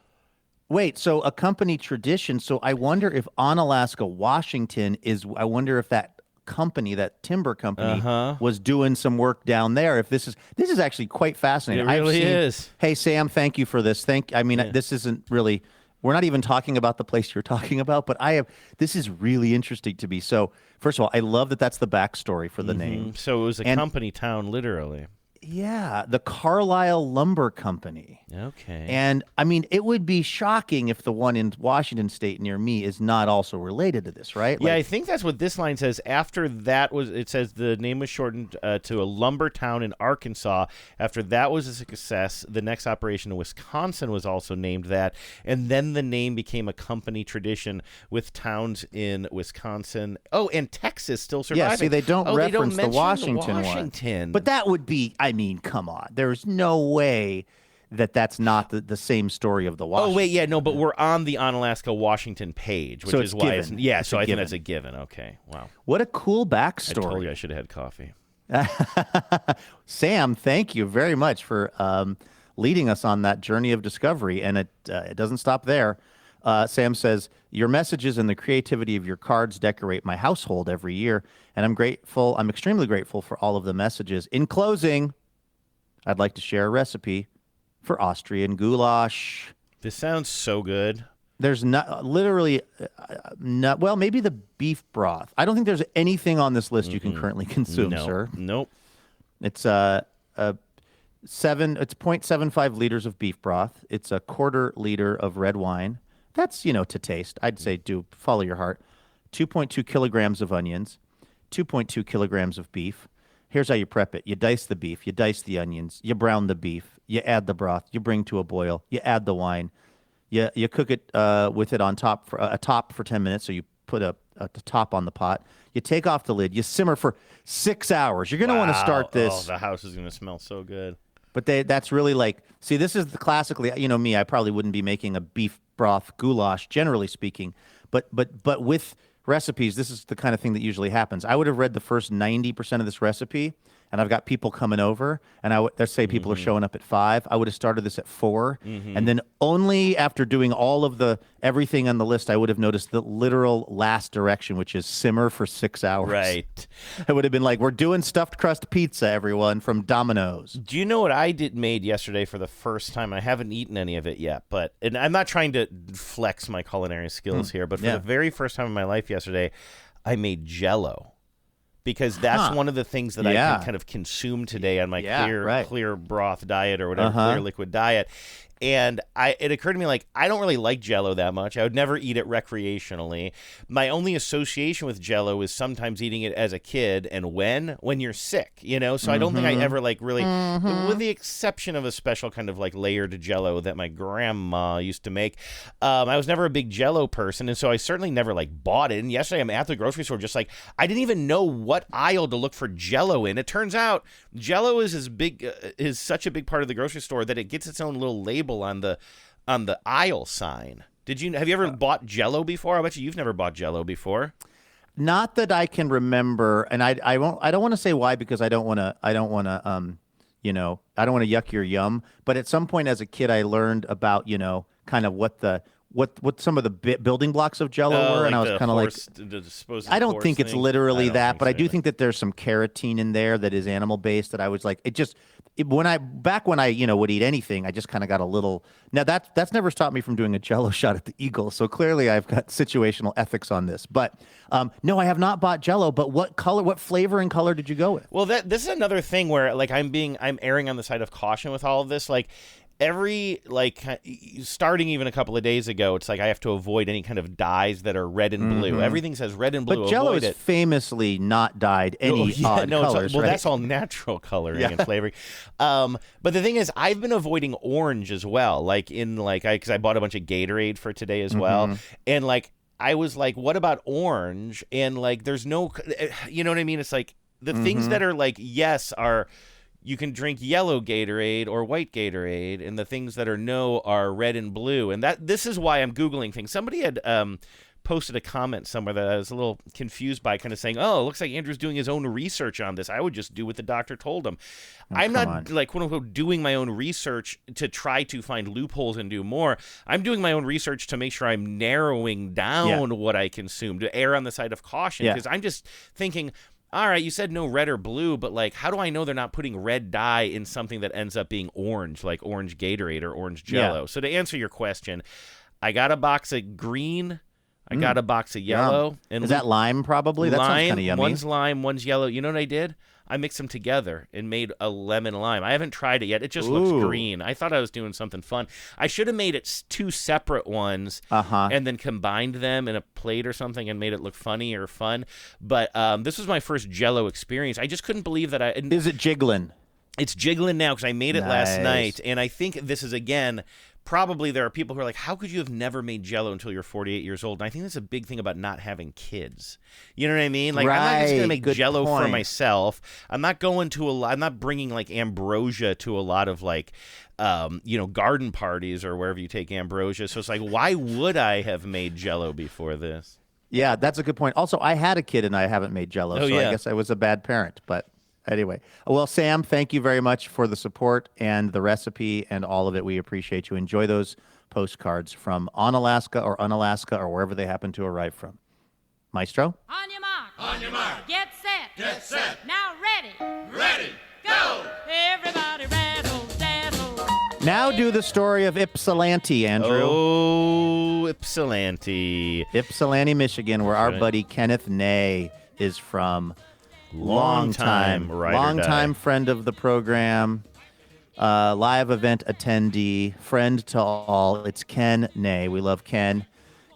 Wait, so a company tradition. So I wonder if Onalaska, Washington is, I wonder if that company, that timber company, was doing some work down there. If this is actually quite fascinating. It really is. Hey Sam, thank you for this. This isn't really, we're not even talking about the place you're talking about, but this is really interesting to me. So first of all, I love that that's the backstory for the name. So it was a company town, literally. Yeah, the Carlisle Lumber Company. Okay. And, I mean, it would be shocking if the one in Washington State near me is not also related to this, right? Yeah, I think that's what this line says. After that it says the name was shortened to a lumber town in Arkansas. After that was a success, the next operation in Wisconsin was also named that. And then the name became a company tradition with towns in Wisconsin. Oh, and Texas still surviving. Yeah, see, they don't reference the Washington one. But that would be... I mean, come on. There's no way that's not the same story of the Washington. Oh, wait, yeah, no, but we're on the Onalaska, Washington page, which is why it's... Yeah, so I think that's a given. Okay, wow. What a cool backstory. I told you I should have had coffee. Sam, thank you very much for leading us on that journey of discovery, and it doesn't stop there. Sam says, your messages and the creativity of your cards decorate my household every year, and I'm extremely grateful for all of the messages. In closing, I'd like to share a recipe for Austrian goulash. This sounds so good. There's maybe the beef broth. I don't think there's anything on this list you can currently consume, sir. Nope. It's 0.75 liters of beef broth. It's a 1/4 liter of red wine. That's, to taste. I'd say follow your heart. 2.2 kilograms of onions, 2.2 kilograms of beef, Here's how you prep it. You dice the beef. You dice the onions. You brown the beef. You add the broth. You bring to a boil. You add the wine. You cook it with it on top for 10 minutes. So you put a top on the pot. You take off the lid. You simmer for 6 hours. You're going to want to start this. Oh, the house is going to smell so good. But that's really like, see, this is classically, me, I probably wouldn't be making a beef broth goulash, generally speaking. But with recipes, this is the kind of thing that usually happens. I would have read the first 90% of this recipe, and I've got people coming over, and let's say people are showing up at 5. I would have started this at 4, and then only after doing all of everything on the list, I would have noticed the literal last direction, which is simmer for 6 hours. Right. It would have been like, we're doing stuffed crust pizza, everyone, from Domino's. Do you know what I made yesterday for the first time? I haven't eaten any of it yet, and I'm not trying to flex my culinary skills here, but for the very first time in my life yesterday, I made Jell-O. Because that's one of the things that I can kind of consume today on my clear broth diet or whatever, clear liquid diet. And it occurred to me, like, I don't really like Jell-O that much. I would never eat it recreationally. My only association with Jell-O is sometimes eating it as a kid, and when you're sick, So I don't think I ever, like, really, with the exception of a special kind of, like, layered Jell-O that my grandma used to make, I was never a big Jell-O person, and so I certainly never, like, bought it. And yesterday I'm at the grocery store just like, I didn't even know what aisle to look for Jell-O in. It turns out Jell-O is is such a big part of the grocery store that it gets its own little label on the aisle sign. Have you ever bought Jell-O before? I bet you've never bought Jell-O before. Not that I can remember, and I don't want to say why, because I don't want to yuck your yum, but at some point as a kid I learned about, kind of what some of the building blocks of Jell-O were, and I was kind of like, I don't think it's literally that, but I do think that there's some carotene in there that is animal based that I was like, when I would eat anything, I just kind of got a little. Now that's never stopped me from doing a Jell-O shot at the Eagle, so clearly I've got situational ethics on this. But no, I have not bought Jell-O. But what flavor and color did you go with? Well, this is another thing where like I'm erring on the side of caution with all of this, like. Starting even a couple of days ago, it's like I have to avoid any kind of dyes that are red and blue. Everything says red and blue. But Jell-O is famously not dyed any odd colors, right? That's all natural coloring and flavoring. But the thing is, I've been avoiding orange as well. Because I bought a bunch of Gatorade for today as well, and I was like, what about orange? And there's no, you know what I mean? It's like the things that are are. You can drink yellow Gatorade or white Gatorade, and the things that are no are red and blue. And this is why I'm Googling things. Somebody had posted a comment somewhere that I was a little confused by, kind of saying, oh, it looks like Andrew's doing his own research on this. I would just do what the doctor told him. I'm not, quote unquote, doing my own research to try to find loopholes and do more. I'm doing my own research to make sure I'm narrowing down what I consume, to err on the side of caution. Because I'm just thinking, all right, you said no red or blue, but how do I know they're not putting red dye in something that ends up being orange, like orange Gatorade or orange Jell-O? So to answer your question, I got a box of green, I got a box of yellow. And is that lime probably? That sounds kind of yummy. One's lime, one's yellow. You know what I did? I mixed them together and made a lemon lime. I haven't tried it yet. It just looks green. I thought I was doing something fun. I should have made it 2 separate ones and then combined them in a plate or something and made it look funny or fun. But this was my first Jell-O experience. I just couldn't believe that Is it jiggling? It's jiggling now because I made it last night. And I think this is, again, probably there are people who are like, how could you have never made Jell-O until you're 48 years old? And I think that's a big thing about not having kids. You know what I mean? I'm not just going to make Jell-O for myself. I'm not going to I'm not bringing ambrosia to a lot of garden parties or wherever you take ambrosia. So it's like, why would I have made Jell-O before this? Yeah, that's a good point. Also, I had a kid and I haven't made Jell-O, I guess I was a bad parent, but anyway, well, Sam, thank you very much for the support and the recipe and all of it. We appreciate you. Enjoy those postcards from Alaska or wherever they happen to arrive from. Maestro? On your mark. On your mark. Get set. Get set. Now ready. Ready. Go. Everybody razzle dazzle. Now do the story of Ypsilanti, Andrew. Oh, Ypsilanti. Ypsilanti, Michigan, where our buddy Kenneth Ney is from. Long time friend of the program, live event attendee, friend to all. It's Ken Ney. We love Ken.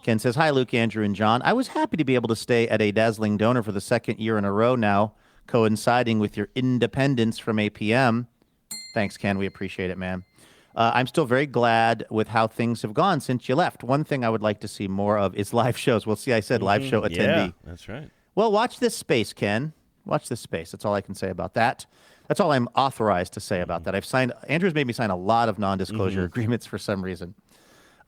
Ken says, hi, Luke, Andrew, and John. I was happy to be able to stay at a Dazzling Donor for the second year in a row now. coinciding with your independence from APM. Thanks, Ken. We appreciate it, man. I'm still very glad with how things have gone since you left. One thing I would like to see more of is live shows. Well, see, I said live show attendee. Yeah, that's right. Well, watch this space, Ken. Watch this space. That's all I can say about that. That's all I'm authorized to say about that. Andrew's made me sign a lot of non-disclosure agreements for some reason.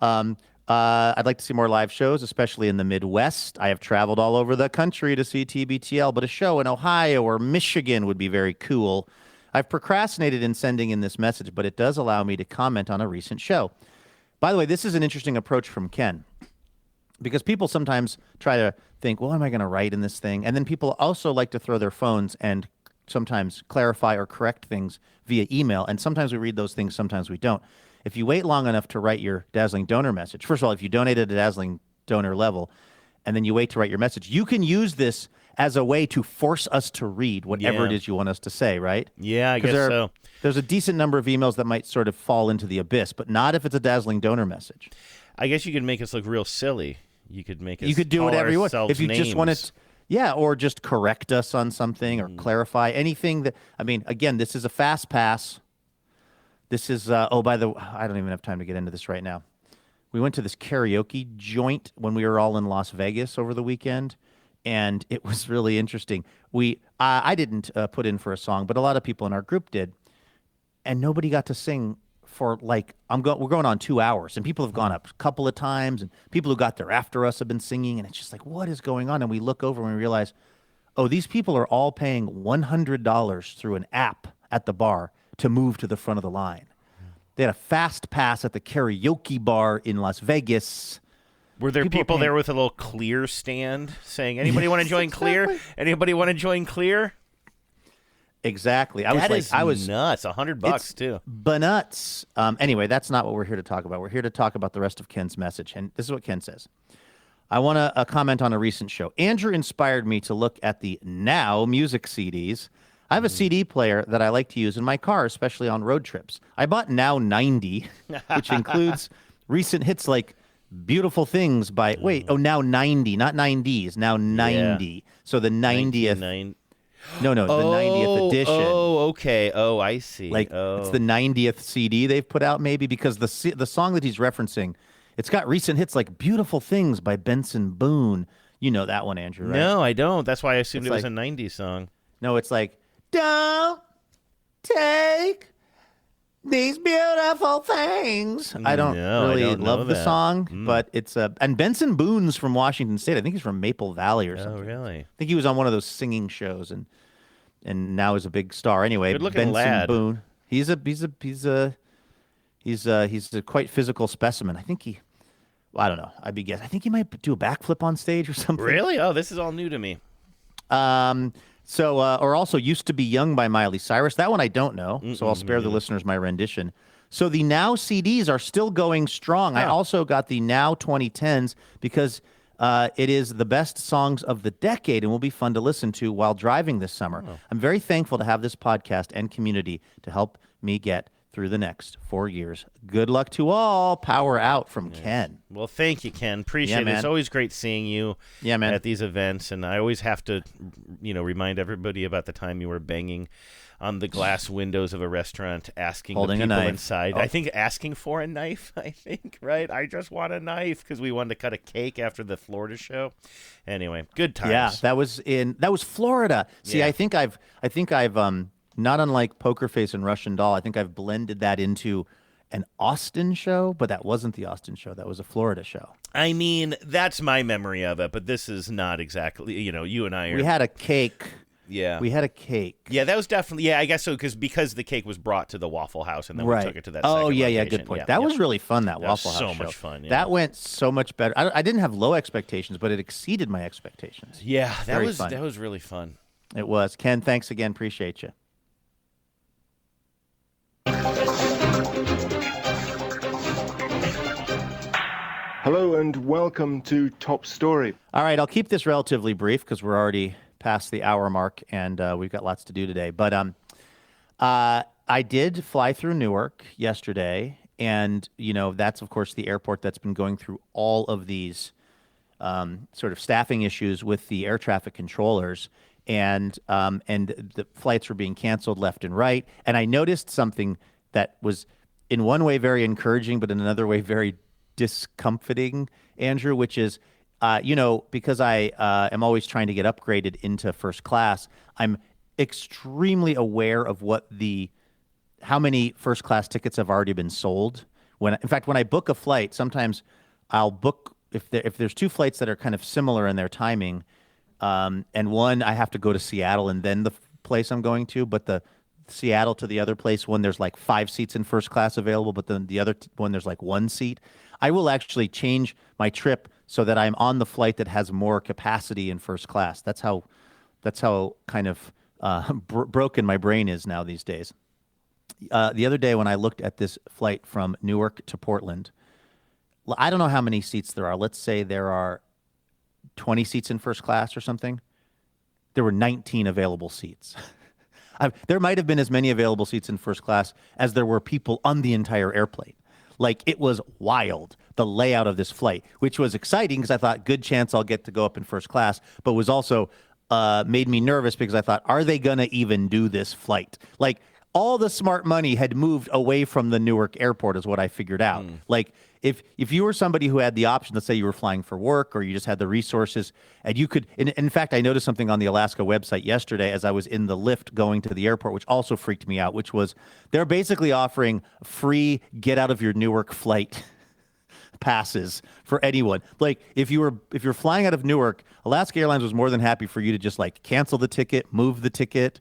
I'd like to see more live shows, especially in the Midwest. I have traveled all over the country to see TBTL, but a show in Ohio or Michigan would be very cool. I've procrastinated in sending in this message, but it does allow me to comment on a recent show. By the way, this is an interesting approach from Ken, because people sometimes try to think, well, what am I going to write in this thing? And then people also like to throw their phones and sometimes clarify or correct things via email. And sometimes we read those things, sometimes we don't. If you wait long enough to write your Dazzling Donor message, first of all, if you donate at a Dazzling Donor level, and then you wait to write your message, you can use this as a way to force us to read whatever it is you want us to say, right? Yeah, I guess so. There's a decent number of emails that might sort of fall into the abyss, but not if it's a Dazzling Donor message. I guess you could make us look real silly. You could make us. You could do whatever you want. If you names. just want to, yeah, or just correct us on something or clarify anything that. I mean, again, this is a fast pass. This is. By the way, I don't even have time to get into this right now. We went to this karaoke joint when we were all in Las Vegas over the weekend, and it was really interesting. I didn't put in for a song, but a lot of people in our group did, and nobody got to sing for we're going on 2 hours, and people have gone up a couple of times, and people who got there after us have been singing, and it's just like, what is going on? And we look over and we realize, oh, these people are all paying $100 through an app at the bar to move to the front of the line. They had a fast pass at the karaoke bar in Las Vegas. Were there people there with a little clear stand saying, anybody want to join Clear? Anybody want to join Clear? Exactly. I was nuts. $100 too. Nuts. Anyway, that's not what we're here to talk about. We're here to talk about the rest of Ken's message. And this is what Ken says. I want to comment on a recent show. Andrew inspired me to look at the Now music CDs. I have a CD player that I like to use in my car, especially on road trips. I bought Now 90, which includes recent hits like Beautiful Things by, Now 90, not 90s, Now 90. Yeah. So the 90th. No, the 90th edition. Oh, okay. Oh, I see. It's the 90th CD they've put out, maybe, because the song that he's referencing, it's got recent hits like Beautiful Things by Benson Boone. You know that one, Andrew, right? No, I don't. That's why I assumed it was a 90s song. No, it's like, don't take these beautiful things. I don't love the song, but it's and Benson Boone's from Washington State. I think he's from Maple Valley or something. Oh, really? I think he was on one of those singing shows and now is a big star. Anyway, good-looking Benson lad. Boone. He's a quite physical specimen. I think I don't know. I think he might do a backflip on stage or something. Really? Oh, this is all new to me. Or also Used to Be Young by Miley Cyrus. That one I don't know, so I'll spare the listeners my rendition. So the Now CDs are still going strong. I also got the Now 2010s because it is the best songs of the decade and will be fun to listen to while driving this summer. I'm very thankful to have this podcast and community to help me get through the next 4 years. Good luck to all. Power out from Ken. Well, thank you, Ken. Appreciate it. It's always great seeing you at these events, and I always have to, remind everybody about the time you were banging on the glass windows of a restaurant asking Holding the people a knife. inside. I think asking for a knife, right? I just want a knife because we wanted to cut a cake after the Florida show. Anyway, good times. Yeah, that was Florida. See, I think I've not unlike Poker Face and Russian Doll, I think I've blended that into an Austin show, but that wasn't the Austin show. That was a Florida show. I mean, that's my memory of it, but this is not exactly, you and I are... We had a cake. Yeah. We had a cake. Yeah, that was definitely, I guess so, because the cake was brought to the Waffle House, and then we took it to that second location. Good point. That was really fun, that Waffle House show. So much fun, yeah. That went so much better. I didn't have low expectations, but it exceeded my expectations. Yeah, that was really fun. It was. Ken, thanks again. Appreciate you. Hello and welcome to Top Story. All right, I'll keep this relatively brief because we're already past the hour mark and we've got lots to do today. But I did fly through Newark yesterday, and that's of course the airport that's been going through all of these sort of staffing issues with the air traffic controllers. and the flights were being canceled left and right. And I noticed something that was in one way very encouraging, but in another way very discomforting, Andrew, which is, because I am always trying to get upgraded into first class, I'm extremely aware of how many first class tickets have already been sold. In fact, when I book a flight, sometimes I'll book, if there's two flights that are kind of similar in their timing, and one I have to go to Seattle and then the place I'm going to, but the Seattle to the other place, one there's like 5 seats in first class available, but then the other one there's like 1 seat. I will actually change my trip so that I'm on the flight that has more capacity in first class. That's how kind of broken my brain is now these days. The other day when I looked at this flight from Newark to Portland, I don't know how many seats there are. Let's say there are 20 seats in first class or something. There were 19 available seats. There might have been as many available seats in first class as there were people on the entire airplane. Like, it was wild, the layout of this flight, which was exciting because I thought, good chance I'll get to go up in first class, but was also made me nervous because I thought, are they going to even do this flight? Like, all the smart money had moved away from the Newark airport is what I figured out. Like, if you were somebody who had the option, let's say you were flying for work or you just had the resources, and you could, in fact, I noticed something on the Alaska website yesterday as I was in the lift going to the airport, which also freaked me out, which was they're basically offering free get out of your Newark flight passes for anyone. Like, if you're flying out of Newark, Alaska Airlines was more than happy for you to just like cancel the ticket, move the ticket,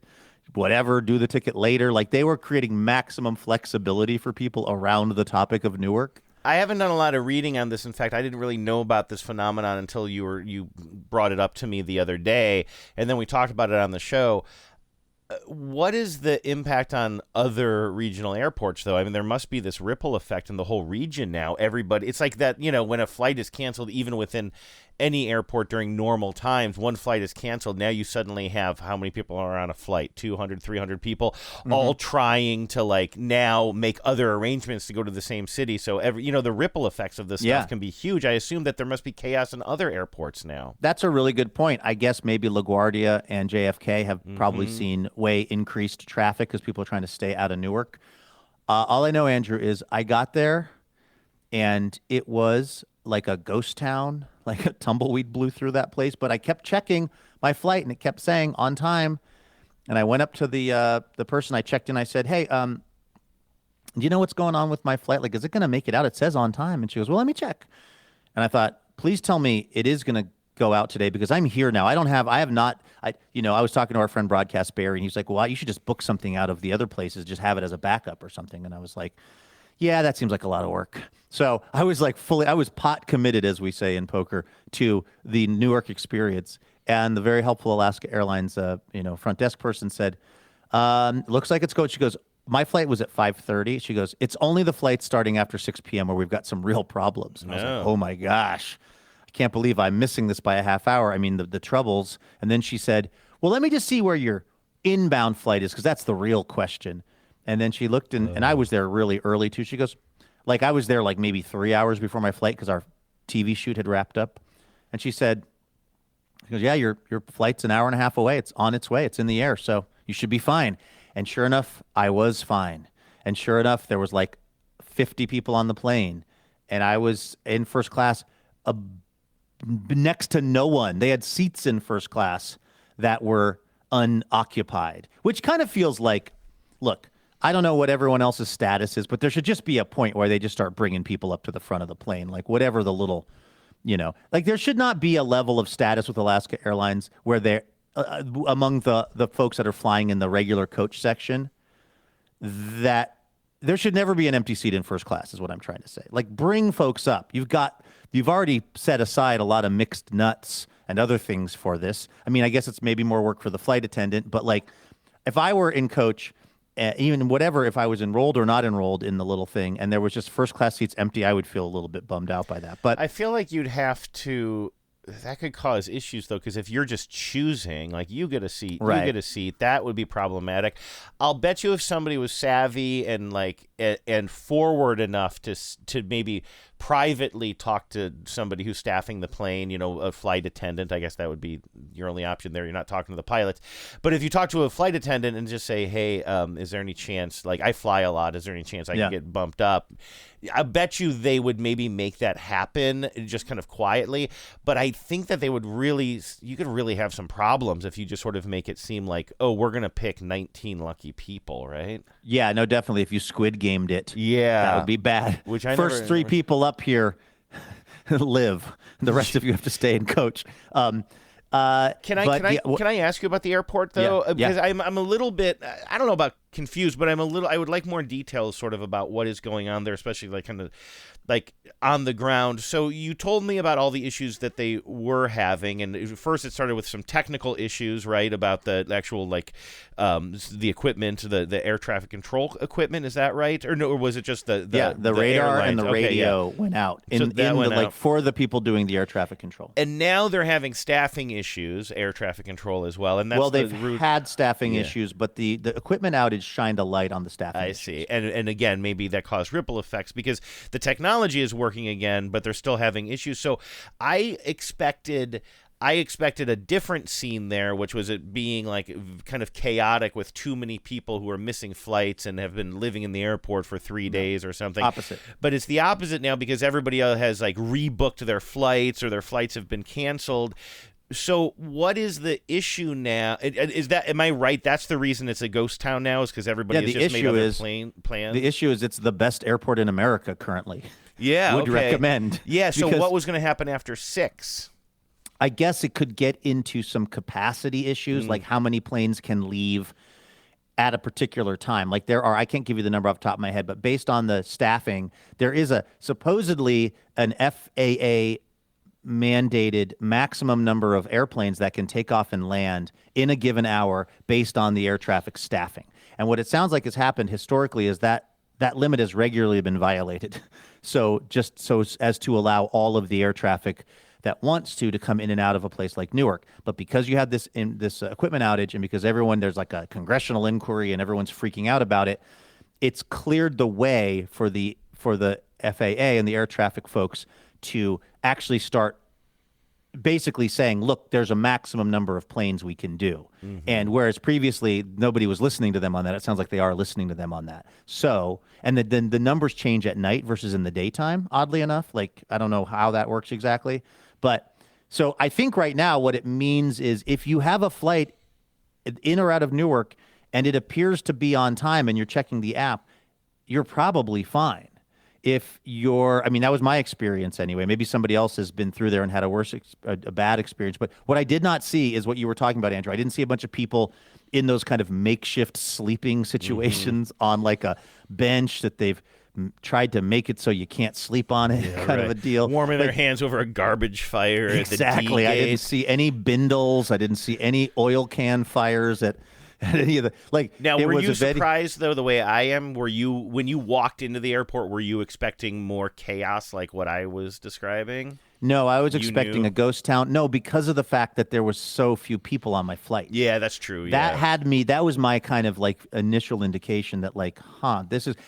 whatever, do the ticket later. Like, they were creating maximum flexibility for people around the topic of Newark. I haven't done a lot of reading on this. In fact, I didn't really know about this phenomenon until you brought it up to me the other day, and then we talked about it on the show. What is the impact on other regional airports, though? I mean, there must be this ripple effect in the whole region now. Everybody, it's like that, when a flight is canceled, even within any airport during normal times, one flight is canceled. Now you suddenly have how many people are on a flight? 200, 300 people, all trying to now make other arrangements to go to the same city. So the ripple effects of this stuff can be huge. I assume that there must be chaos in other airports now. That's a really good point. I guess maybe LaGuardia and JFK have probably seen way increased traffic because people are trying to stay out of Newark. All I know, Andrew, is I got there and it was like a ghost town, like a tumbleweed blew through that place. But I kept checking my flight and it kept saying on time. And I went up to the person I checked in. I said, hey, do you know what's going on with my flight? Like, is it going to make it out? It says on time. And she goes, well, let me check. And I thought, please tell me it is going to go out today because I'm here now. I was talking to our friend Broadcast Barry and he's like, well, you should just book something out of the other places, just have it as a backup or something. And I was like, yeah, that seems like a lot of work. So I was like I was pot committed, as we say in poker, to the Newark experience. And the very helpful Alaska Airlines, front desk person said, looks like it's going. She goes, my flight was at 5:30. She goes, it's only the flight starting after 6 p.m. where we've got some real problems. And I was like, oh my gosh, I can't believe I'm missing this by a half hour. I mean, the troubles. And then she said, well, let me just see where your inbound flight is because that's the real question. And then she looked, and I was there really early, too. She goes, I was there maybe 3 hours before my flight because our TV shoot had wrapped up. And she said, yeah, your flight's an hour and a half away. It's on its way. It's in the air, so you should be fine. And sure enough, I was fine. And sure enough, there was 50 people on the plane. And I was in first class next to no one. They had seats in first class that were unoccupied, which kind of feels like, look, I don't know what everyone else's status is, but there should just be a point where they just start bringing people up to the front of the plane, whatever the little, there should not be a level of status with Alaska Airlines where they're among the folks that are flying in the regular coach section that there should never be an empty seat in first class is what I'm trying to say. Bring folks up. You've already set aside a lot of mixed nuts and other things for this. I mean, I guess it's maybe more work for the flight attendant, but if I were in coach, even whatever, if I was enrolled or not enrolled in the little thing and there was just first class seats empty, I would feel a little bit bummed out by that. But I feel like you'd have to, that could cause issues though, because if you're just choosing, you get a seat, you get a seat, that would be problematic. I'll bet you if somebody was savvy and and forward enough to maybe privately talk to somebody who's staffing the plane, a flight attendant. I guess that would be your only option there. You're not talking to the pilots. But if you talk to a flight attendant and just say, hey, is there any chance, like I fly a lot, is there any chance I can get bumped up? I bet you they would maybe make that happen just kind of quietly. But I think that you could really have some problems if you just sort of make it seem like, oh, we're going to pick 19 lucky people, right? Yeah, no, definitely. If you Squid Gamed it, that would be bad. First three people up here live. The rest of you have to stay and coach. Can I ask you about the airport though? Because I'm a little bit, I don't know about confused, but I would like more details sort of about what is going on there, especially like kind of like on the ground. So you told me about all the issues that they were having, and first it started with some technical issues, right, about the actual like the equipment, the air traffic control equipment. Is that right, or no? Or was it just the radar airlines? and the radio went out for the people doing the air traffic control? And now they're having staffing issues, air traffic control as well. And that's they've had staffing issues, but the equipment outage shined a light on the staffing issues. See. And again, maybe that caused ripple effects because the technology is working again, but they're still having issues. So I expected a different scene there, which was it being like kind of chaotic with too many people who are missing flights and have been living in the airport for 3 days or something. Opposite. But it's the opposite now because everybody else has like rebooked their flights or their flights have been canceled. So what is the issue now? Am I right? That's the reason it's a ghost town now, is because everybody has just made other plans? The issue is it's the best airport in America currently. Yeah, would recommend. Yeah, so what was going to happen after 6? I guess it could get into some capacity issues, like how many planes can leave at a particular time. Like I can't give you the number off the top of my head, but based on the staffing, there is supposedly an FAA mandated maximum number of airplanes that can take off and land in a given hour based on the air traffic staffing. And what it sounds like has happened historically is that limit has regularly been violated. So just so as to allow all of the air traffic that wants to come in and out of a place like Newark. But because you had this equipment outage and because there's like a congressional inquiry and everyone's freaking out about it, it's cleared the way for the FAA and the air traffic folks to actually start basically saying, look, there's a maximum number of planes we can do. Mm-hmm. And whereas previously nobody was listening to them on that, it sounds like they are listening to them on that. So, and then the numbers change at night versus in the daytime, oddly enough. Like, I don't know how that works exactly. But so I think right now what it means is if you have a flight in or out of Newark and it appears to be on time and you're checking the app, you're probably fine. If that was my experience anyway. Maybe somebody else has been through there and had a bad experience. But what I did not see is what you were talking about, Andrew. I didn't see a bunch of people in those kind of makeshift sleeping situations on like a bench that they've tried to make it so you can't sleep on it, of a deal. Warming their hands over a garbage fire. Exactly. At the I didn't see any bindles. I didn't see any oil can fires at any of the Now, were you surprised though the way I am? Were you, when you walked into the airport, were you expecting more chaos like what I was describing? No, I was expecting a ghost town. No, because of the fact that there was so few people on my flight. Yeah, that's true. That was my kind of like initial indication that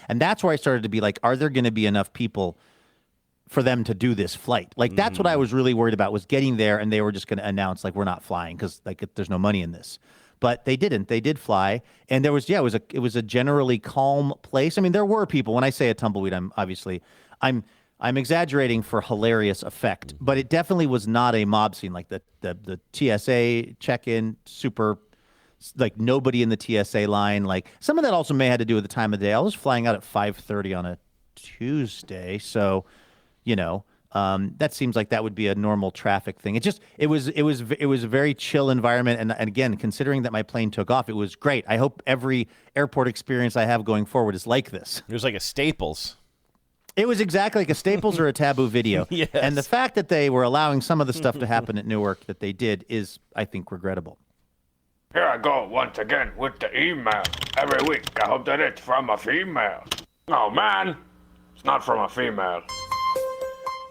and that's where I started to be like, are there going to be enough people for them to do this flight? Like, that's what I was really worried about, was getting there and they were just going to announce like, we're not flying because like there's no money in this. But they didn't. They did fly, and there was it was a generally calm place. I mean, there were people. When I say a tumbleweed, I'm exaggerating for hilarious effect, but it definitely was not a mob scene like the TSA check-in. Super, like nobody in the TSA line. Like some of that also may have had to do with the time of day. I was flying out at 5:30 on a Tuesday, so that seems like that would be a normal traffic thing. It was a very chill environment, and again, considering that my plane took off, it was great. I hope every airport experience I have going forward is like this. It was like a Staples. It was exactly like a Staples or a Taboo video. Yes. And the fact that they were allowing some of the stuff to happen at Newark that they did is, I think, regrettable. Here I go once again with the email. Every week, I hope that it's from a female. Oh, man, it's not from a female.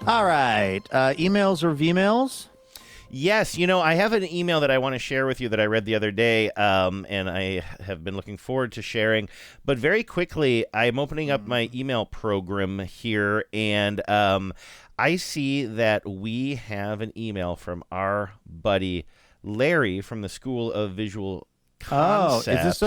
All right. Emails or V-mails? Yes, I have an email that I want to share with you that I read the other day, and I have been looking forward to sharing. But very quickly, I'm opening up my email program here, and I see that we have an email from our buddy Larry from the School of Visual Concepts.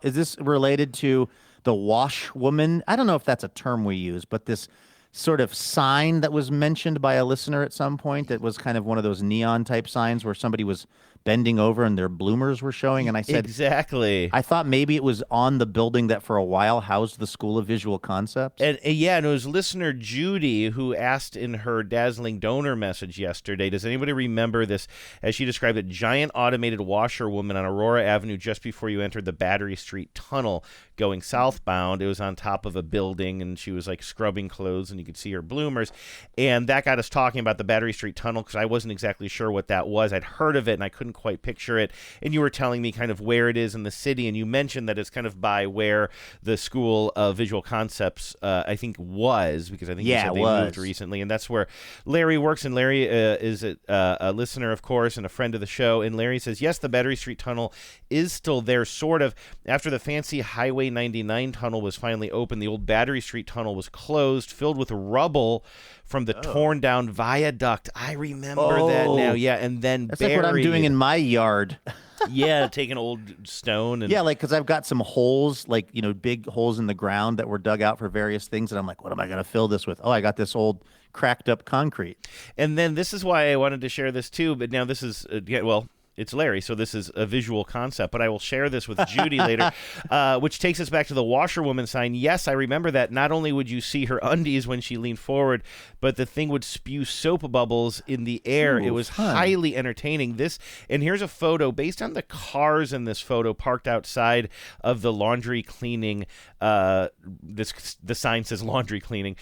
Is this related to the washwoman? I don't know if that's a term we use, but this sort of sign that was mentioned by a listener at some point that was kind of one of those neon type signs where somebody was bending over and their bloomers were showing. And I said, exactly. I thought maybe it was on the building that for a while housed the School of Visual Concepts. And it was listener Judy who asked in her dazzling donor message yesterday, does anybody remember this, as she described it, giant automated washerwoman on Aurora Avenue just before you entered the Battery Street Tunnel going southbound? It was on top of a building, and she was like scrubbing clothes, and you could see her bloomers. And that got us talking about the Battery Street Tunnel because I wasn't exactly sure what that was. I'd heard of it, and I couldn't quite picture it. And you were telling me kind of where it is in the city, and you mentioned that it's kind of by where the School of Visual Concepts, I think, was, because I think you said they moved recently, and that's where Larry works. And Larry is a listener, of course, and a friend of the show. And Larry says, yes, the Battery Street Tunnel is still there, sort of. After the fancy Highway 99 tunnel was finally open, the old Battery Street Tunnel was closed, filled with rubble from the torn down viaduct. I remember that now. Yeah, and then that's like what I'm doing in my yard. Yeah, take an old stone. And because I've got some holes, big holes in the ground that were dug out for various things, and I'm like, what am I going to fill this with? Oh, I got this old cracked up concrete. And then this is why I wanted to share this too, but now this is, it's Larry, so this is a visual concept, but I will share this with Judy later, which takes us back to the washerwoman sign. Yes, I remember that. Not only would you see her undies when she leaned forward, but the thing would spew soap bubbles in the air. It was highly entertaining. And here's a photo based on the cars in this photo parked outside of the laundry cleaning. The sign says laundry cleaning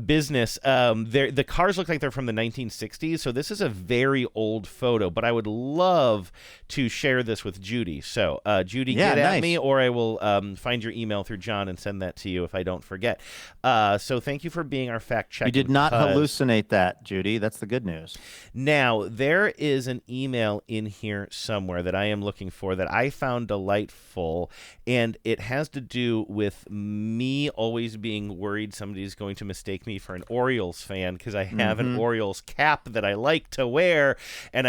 business. The cars look like they're from the 1960s, so this is a very old photo, but I would love to share this with Judy. So, Judy, get at me, or I will find your email through John and send that to you if I don't forget. So thank you for being our fact-checking. You did not hallucinate that, Judy. That's the good news. Now, there is an email in here somewhere that I am looking for that I found delightful, and it has to do with me always being worried somebody's going to mistake me for an Orioles fan because I have an Orioles cap that I like to wear, and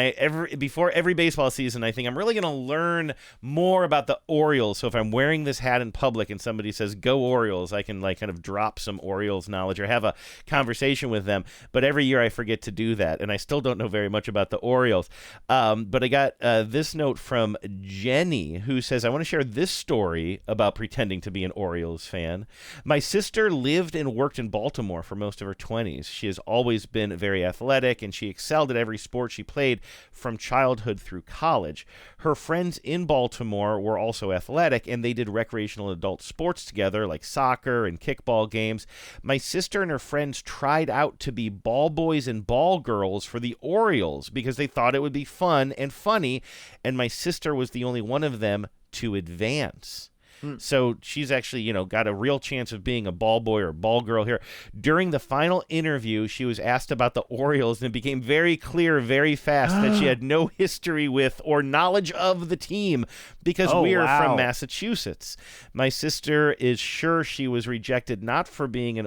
before every baseball season, I think I'm really going to learn more about the Orioles. So if I'm wearing this hat in public and somebody says, go Orioles, I can kind of drop some Orioles knowledge or have a conversation with them. But every year I forget to do that, and I still don't know very much about the Orioles. But I got this note from Jenny, who says, I want to share this story about pretending to be an Orioles fan. My sister lived and worked in Baltimore for most of her 20s. She has always been very athletic, and she excelled at every sport she played from childhood through college. Her friends in Baltimore were also athletic, and they did recreational adult sports together, like soccer and kickball games. My sister and her friends tried out to be ball boys and ball girls for the Orioles because they thought it would be fun and funny, and my sister was the only one of them to advance. So she's actually, got a real chance of being a ball boy or ball girl here. During the final interview, she was asked about the Orioles, and it became very clear very fast that she had no history with or knowledge of the team because we are from Massachusetts. My sister is sure she was rejected not for being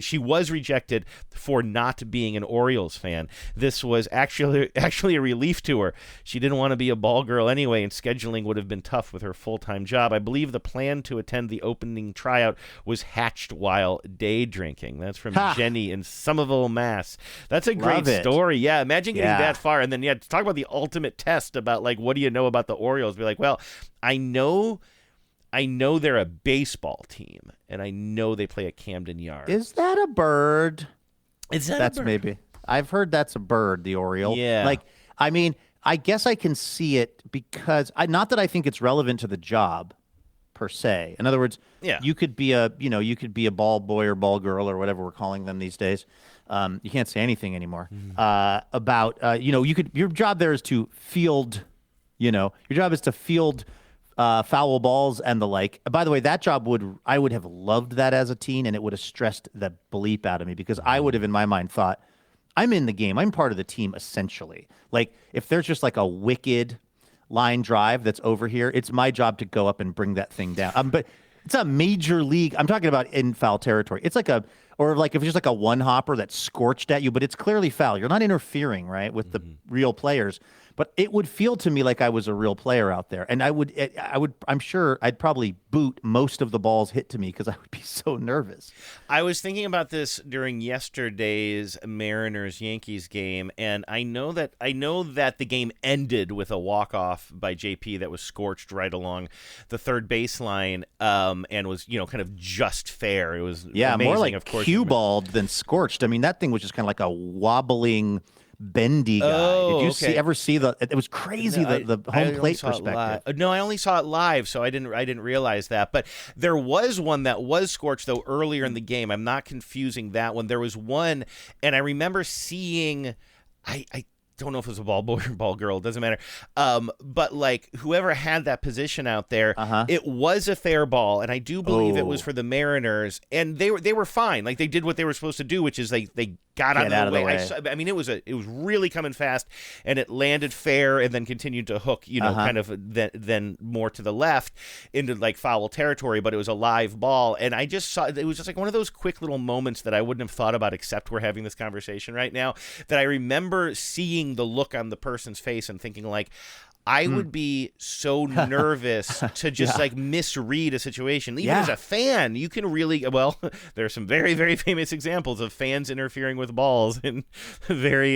she was rejected for not being an Orioles fan. This was actually a relief to her. She didn't want to be a ball girl anyway, and scheduling would have been tough with her full-time job. I believe the plan to attend the opening tryout was hatched while day drinking. That's from Jenny in Somerville, Mass. That's a great story. Yeah, imagine getting that far, and then talk about the ultimate test about what do you know about the Orioles? Be like, well, I know they're a baseball team, and I know they play at Camden Yards. Is that a bird? That's maybe. I've heard that's a bird, the Oriole. Yeah. I guess I can see it because not that I think it's relevant to the job per se. In other words, you could be a ball boy or ball girl or whatever we're calling them these days. You can't say anything anymore your job there is to field. Your job is to field foul balls and the like. By the way, that job I would have loved that as a teen, and it would have stressed the bleep out of me because I would have, in my mind, thought, I'm in the game. I'm part of the team, essentially. Like, if there's just like a wicked line drive that's over here, it's my job to go up and bring that thing down. But it's a major league. I'm talking about in foul territory. It's like or like if it's just like a one hopper that's scorched at you, but it's clearly foul. You're not interfering, right, with the real players. But it would feel to me like I was a real player out there, and I'm sure I'd probably boot most of the balls hit to me because I would be so nervous. I was thinking about this during yesterday's Mariners-Yankees game, and I know that the game ended with a walk-off by JP that was scorched right along the third baseline, and was kind of just fair. It was amazing, more like of course. cue-balled than scorched. I mean, that thing was just kind of like a wobbling, bendy guy. Oh, Did you okay. ever see it was crazy, the home plate perspective. No, I only saw it live, so I didn't realize that. But there was one that was scorched, though, earlier in the game. I'm not confusing that one. There was one, and I remember seeing, I don't know if it was a ball boy or ball girl, it doesn't matter. But like whoever had that position out there, it was a fair ball, and I do believe it was for the Mariners, and they were fine. Like they did what they were supposed to do, which is they got out of the way. I mean, it was really coming fast, and it landed fair, and then continued to hook, kind of then more to the left into like foul territory. But it was a live ball, and I just saw it was just like one of those quick little moments that I wouldn't have thought about, except we're having this conversation right now. That I remember seeing the look on the person's face and thinking like, I would be so nervous to just like misread a situation. Even as a fan, you can really, there are some very, very famous examples of fans interfering with balls in very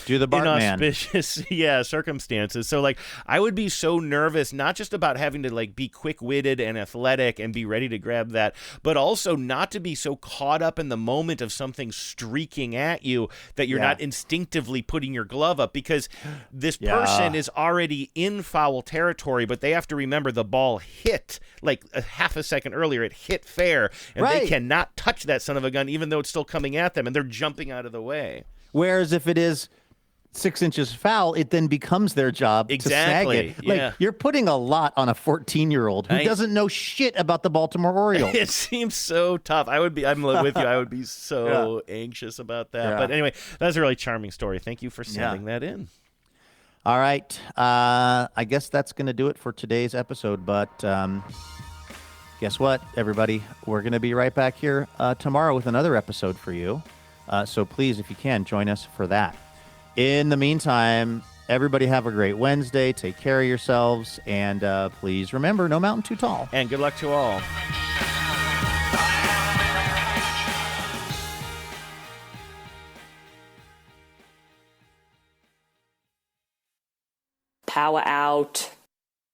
do the inauspicious circumstances. So like I would be so nervous, not just about having to like be quick-witted and athletic and be ready to grab that, but also not to be so caught up in the moment of something streaking at you that you're not instinctively putting your glove up, because this person is already in foul territory, but they have to remember the ball hit like a half a second earlier. It hit fair, and they cannot touch that son of a gun, even though it's still coming at them, and they're jumping out of the way. Whereas if it is 6 inches foul, it then becomes their job to snag it. Like, you're putting a lot on a 14-year-old who doesn't know shit about the Baltimore Orioles. It seems so tough. I'm with you. I would be so anxious about that. But anyway, that's a really charming story. Thank you for sending that in. All right. I guess that's going to do it for today's episode. But guess what, everybody? We're going to be right back here tomorrow with another episode for you. So please, if you can, join us for that. In the meantime, everybody have a great Wednesday. Take care of yourselves. And please remember, no mountain too tall. And good luck to all. Power out.